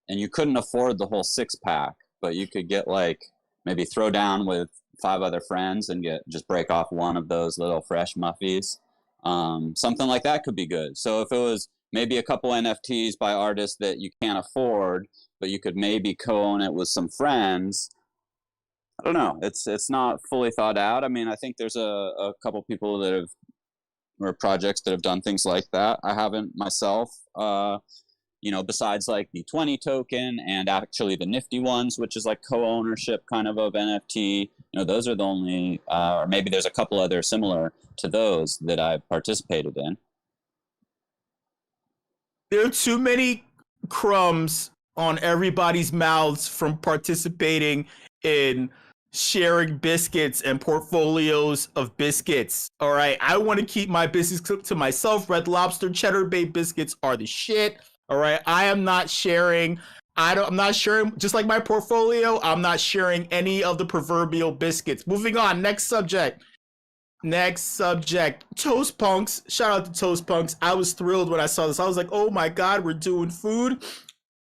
and you couldn't afford the whole 6-pack, but you could get like maybe throw down with 5 other friends and just break off one of those little fresh muffies. Something like that could be good. So if it was maybe a couple NFTs by artists that you can't afford, but you could maybe co-own it with some friends. I don't know. It's not fully thought out. I mean, I think there's a couple people that have, or projects that have done things like that. I haven't myself. Besides like the 20 token and actually the nifty ones, which is like co-ownership kind of NFT, those are the only, or maybe there's a couple other similar to those that I've participated in. There are too many crumbs on everybody's mouths from participating in sharing biscuits and portfolios of biscuits. All right. I want to keep my biscuits to myself. Red Lobster Cheddar Bay biscuits are the shit. All right. I am not sharing. I'm not sharing, just like my portfolio, I'm not sharing any of the proverbial biscuits. Moving on. Next subject. Toast Punks. Shout out to Toast Punks. I was thrilled when I saw this. I was like, oh my God, we're doing food.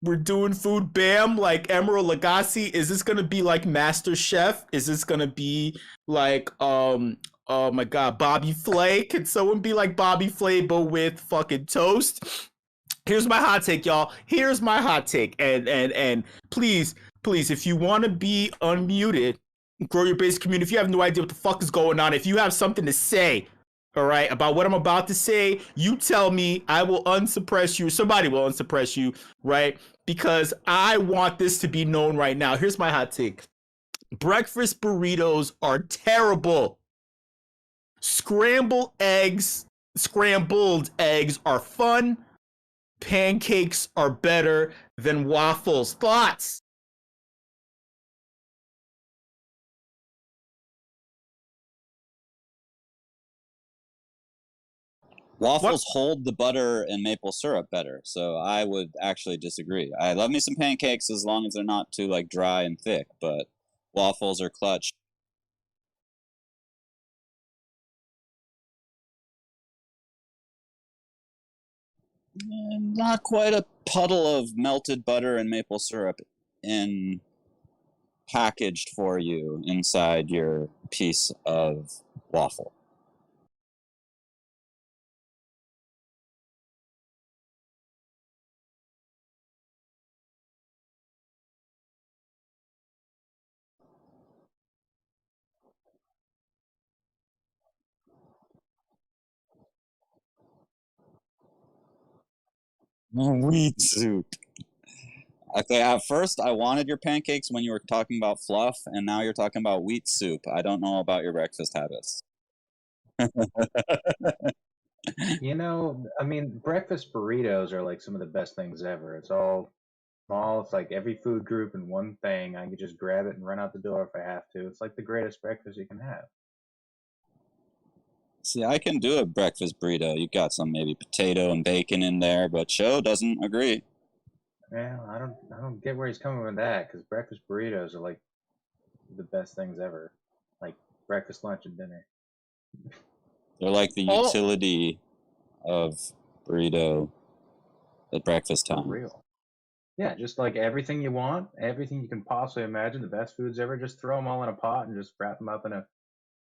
Bam. Like Emerald Lagasse. Is this going to be like Master Chef? Is this going to be like, oh my God, Bobby Flay? Can someone be like Bobby Flay, but with fucking toast? Here's my hot take, y'all. Here's my hot take. And please, if you want to be unmuted, Grow Your Base community, if you have no idea what the fuck is going on, if you have something to say, all right, about what I'm about to say, you tell me. I will unsuppress you. Somebody will unsuppress you, right? Because I want this to be known right now. Here's my hot take. Breakfast burritos are terrible. Scrambled eggs are fun. Pancakes are better than waffles. Thoughts? Waffles hold the butter and maple syrup better, so I would actually disagree. I love me some pancakes as long as they're not too like dry and thick, but waffles are clutch. Not quite a puddle of melted butter and maple syrup in packaged for you inside your piece of waffle. Wheat soup. Okay, at first I wanted your pancakes when you were talking about fluff, and now you're talking about wheat soup. I don't know about your breakfast habits. You know, I mean, breakfast burritos are like some of the best things ever. It's all small. It's like every food group in one thing. I can just grab it and run out the door if I have to. It's like the greatest breakfast you can have. See, I can do a breakfast burrito. You got some maybe potato and bacon in there, but Show doesn't agree. Yeah, I don't get where he's coming with that because breakfast burritos are like the best things ever, like breakfast, lunch, and dinner. They're like the utility of burrito at breakfast For time. real. Yeah, just like everything you want, everything you can possibly imagine, the best foods ever, just throw them all in a pot and just wrap them up in a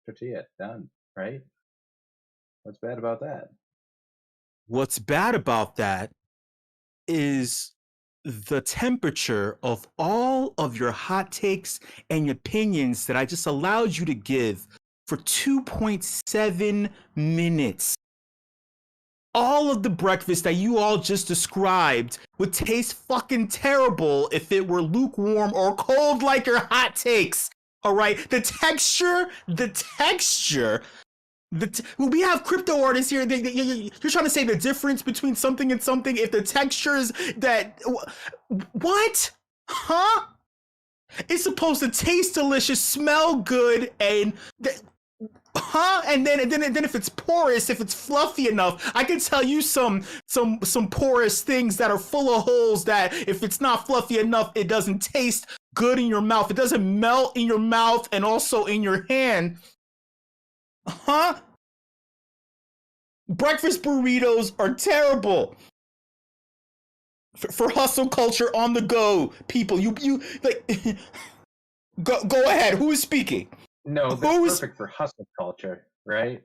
tortilla. Done, right? What's bad about that? What's bad about that is the temperature of all of your hot takes and opinions that I just allowed you to give for 2.7 minutes. All of the breakfast that you all just described would taste fucking terrible if it were lukewarm or cold like your hot takes. All right? The texture. We have crypto artists here. You're trying to say the difference between something and something if the texture is that. What? Huh? It's supposed to taste delicious, smell good, and. Huh? And then if it's porous, if it's fluffy enough, I can tell you some porous things that are full of holes that if it's not fluffy enough, it doesn't taste good in your mouth. It doesn't melt in your mouth and also in your hand. Huh? Breakfast burritos are terrible. For hustle culture on the go, people. You like go ahead. Who is speaking? No, that's perfect for hustle culture, right?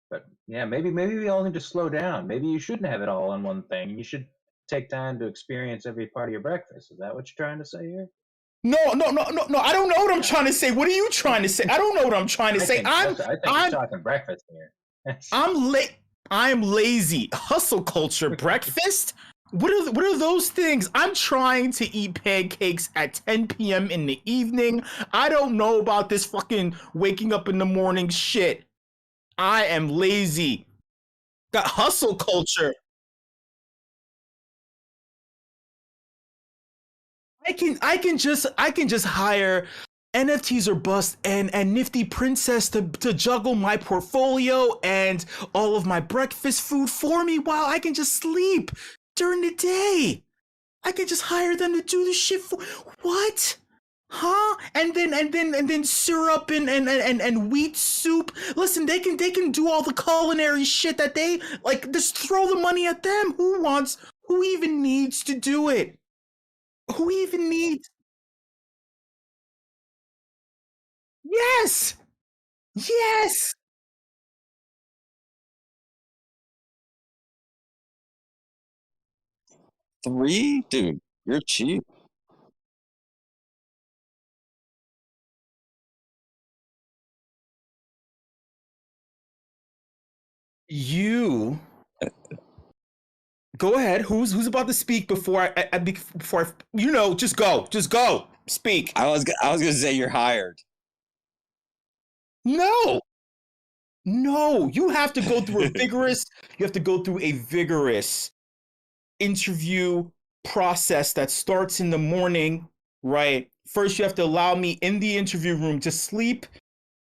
But yeah, maybe we all need to slow down. Maybe you shouldn't have it all on one thing. You should take time to experience every part of your breakfast. Is that what you're trying to say here? No. I don't know what I'm trying to say. What are you trying to say? I don't know what I'm trying to say. I think you're talking breakfast here. I'm lazy. Hustle culture breakfast? What are those things? I'm trying to eat pancakes at 10 p.m. in the evening. I don't know about this fucking waking up in the morning shit. I am lazy. Got hustle culture. I can just hire NFTs or bust and Nifty Princess to juggle my portfolio and all of my breakfast food for me while I can just sleep during the day. I can just hire them to do the shit for what? Huh? And then syrup and wheat soup. Listen, they can do all the culinary shit that they like. Just throw the money at them. Who even needs to do it? Who even needs? Yes. 3? Dude, you're cheap. you go ahead. Who's about to speak before I just go speak. I was gonna say you're hired. No, you have to go through a vigorous interview process that starts in the morning, right? First, you have to allow me in the interview room to sleep,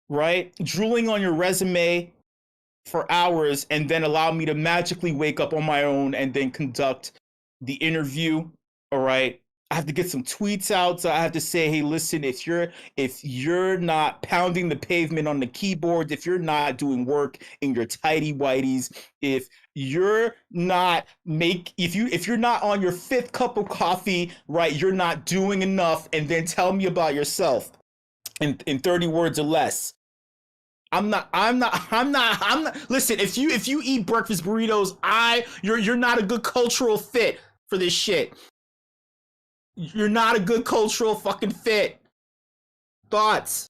right? Drooling on your resume for hours, and then allow me to magically wake up on my own and then conduct the interview. All right. I have to get some tweets out. So I have to say, hey, listen, if you're not pounding the pavement on the keyboard, if you're not doing work in your tidy whities, if you're not if you're not on your 5th cup of coffee, right, you're not doing enough, and then tell me about yourself in 30 words or less. I'm not listen, if you eat breakfast burritos, you're not a good cultural fit for this shit. You're not a good cultural fucking fit. Thoughts?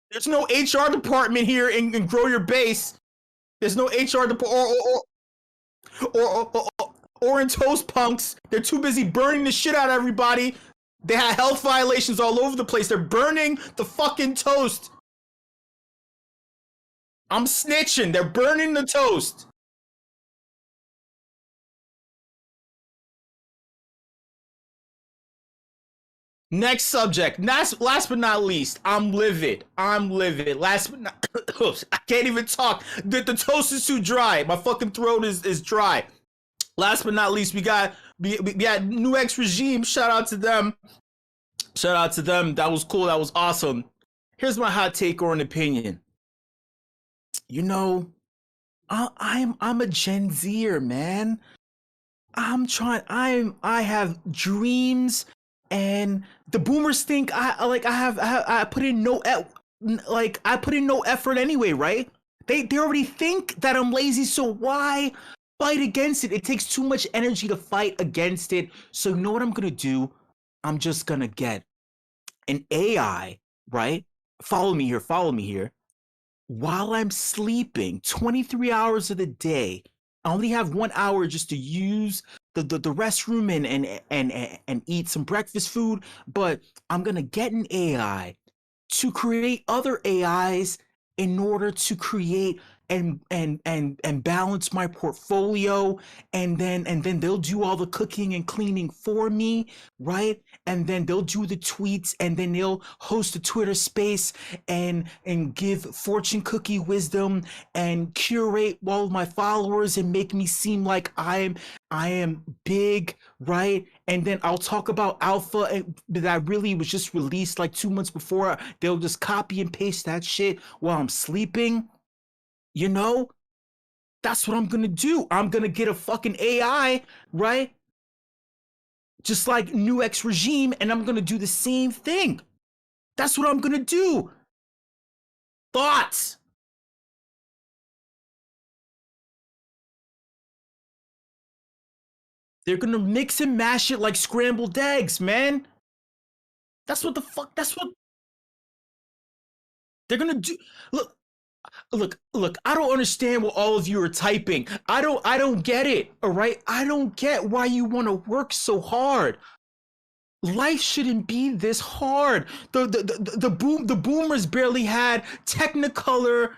There's no HR department here in Grow Your Base. There's no HR department or in Toast Punks. They're too busy burning the shit out of everybody. They had health violations all over the place. They're burning the fucking toast. I'm snitching. They're burning the toast. Next subject. Last but not least, I'm livid. Last but not, I can't even talk. The toast is too dry. My fucking throat is dry. Last but not least, we got New X Regime. Shout out to them. That was cool. That was awesome. Here's my hot take or an opinion. You know, I'm a Gen Zer, man. I have dreams, and the boomers think I put in no effort anyway, right? They already think that I'm lazy, so why fight against it? It takes too much energy to fight against it. So you know what I'm gonna do? I'm just gonna get an AI, right? Follow me here. While I'm sleeping 23 hours of the day, I only have 1 hour just to use the restroom and eat some breakfast food, but I'm gonna get an AI to create other AIs in order to create and balance my portfolio, and then they'll do all the cooking and cleaning for me, right? And then they'll do the tweets, and then they'll host a Twitter space and give fortune cookie wisdom and curate all of my followers and make me seem like I am big, right? And then I'll talk about alpha that really was just released like 2 months before. They'll just copy and paste that shit while I'm sleeping. You know, that's what I'm gonna do. I'm gonna get a fucking AI, right? Just like New X Regime, and I'm gonna do the same thing. That's what I'm gonna do. Thoughts? They're gonna mix and mash it like scrambled eggs, man. That's what they're gonna do. Look, I don't understand what all of you are typing. I don't get it, all right? I don't get why you want to work so hard. Life shouldn't be this hard. The boomers barely had Technicolor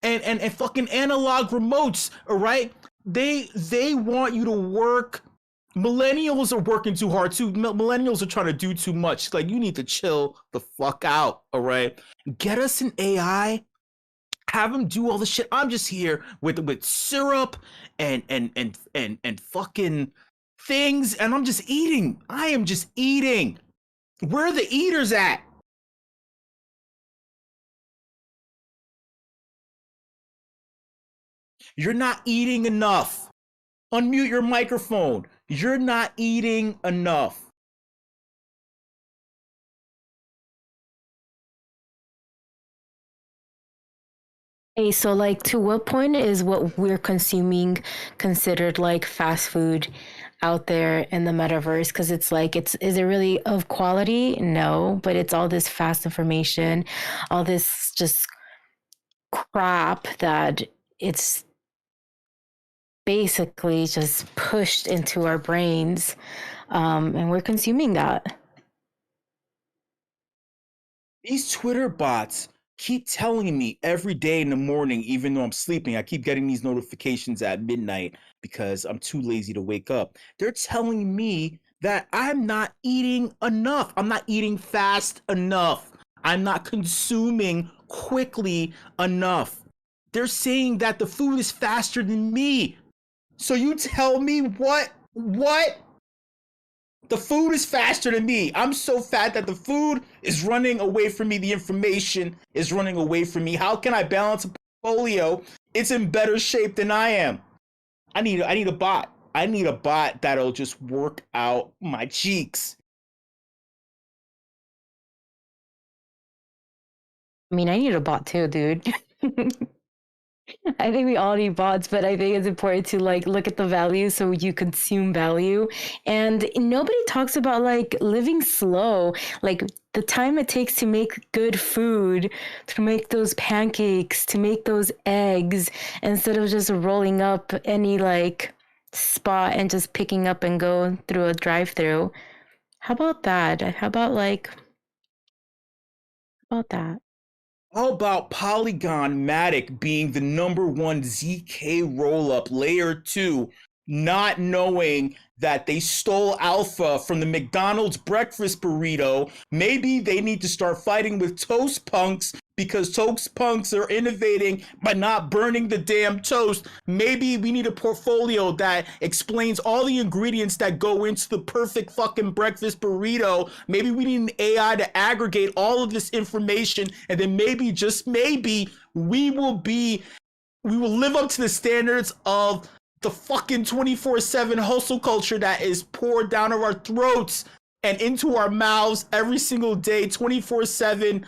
and fucking analog remotes, all right? They want you to work. Millennials are working too hard too. Millennials are trying to do too much. Like, you need to chill the fuck out, all right? Get us an AI. Have them do all the shit. I'm just here with syrup and fucking things, and I'm just eating. I am just eating. Where are the eaters at? You're not eating enough. Unmute your microphone. You're not eating enough. Hey, so like, to what point is what we're consuming considered like fast food? out there in the metaverse, because it's like, is it really of quality? No, but it's all this fast information, all this just crap that it's basically just pushed into our brains, and we're consuming that. These Twitter bots keep telling me every day in the morning, even though I'm sleeping, I keep getting these notifications at midnight because I'm too lazy to wake up. They're telling me that I'm not eating enough. I'm not eating fast enough. I'm not consuming quickly enough. They're saying that the food is faster than me. So you tell me what? The food is faster than me. I'm so fat that the food is running away from me. The information is running away from me. How can I balance a portfolio? It's in better shape than I am. I need a bot. I need a bot that'll just work out my cheeks. I mean, I need a bot too, dude. I think we all need bots, but I think it's important to like look at the value so you consume value. And nobody talks about like living slow, like the time it takes to make good food, to make those pancakes, to make those eggs, instead of just rolling up any like spot and just picking up and go through a drive-through. How about that? How about that? How about Polygon Matic being the #1 ZK rollup layer 2, not knowing that they stole alpha from the McDonald's breakfast burrito? Maybe they need to start fighting with toast punks because toast punks are innovating by not burning the damn toast. Maybe we need a portfolio that explains all the ingredients that go into the perfect fucking breakfast burrito. Maybe we need an AI to aggregate all of this information, and then maybe, just maybe, we will live up to the standards of the fucking 24/7 hustle culture that is poured down our throats and into our mouths every single day, 24/7,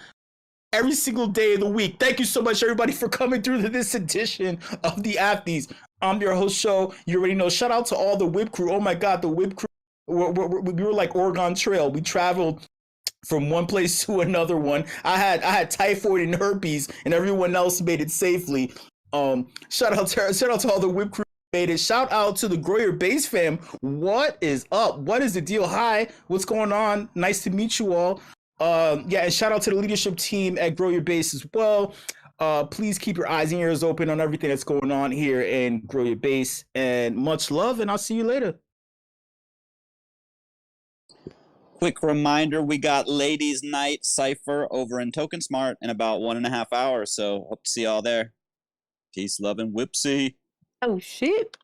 every single day of the week. Thank you so much, everybody, for coming through to this edition of the Afties. I'm your host, Show. You already know. Shout out to all the WIP crew. Oh my God, the WIP crew. We were like Oregon Trail. We traveled from one place to another one. I had typhoid and herpes, and everyone else made it safely. Shout out to all the WIP crew made it. Shout out to the Grow Your Base fam. What is up? What is the deal? Hi, what's going on? Nice to meet you all. Yeah, and shout out to the leadership team at Grow Your Base as well. Please keep your eyes and ears open on everything that's going on here and Grow Your Base. And much love, and I'll see you later. Quick reminder, we got Ladies Night Cypher over in Token Smart in about 1.5 hours, so hope to see y'all there. Peace, love, and whipsy. Oh, shit.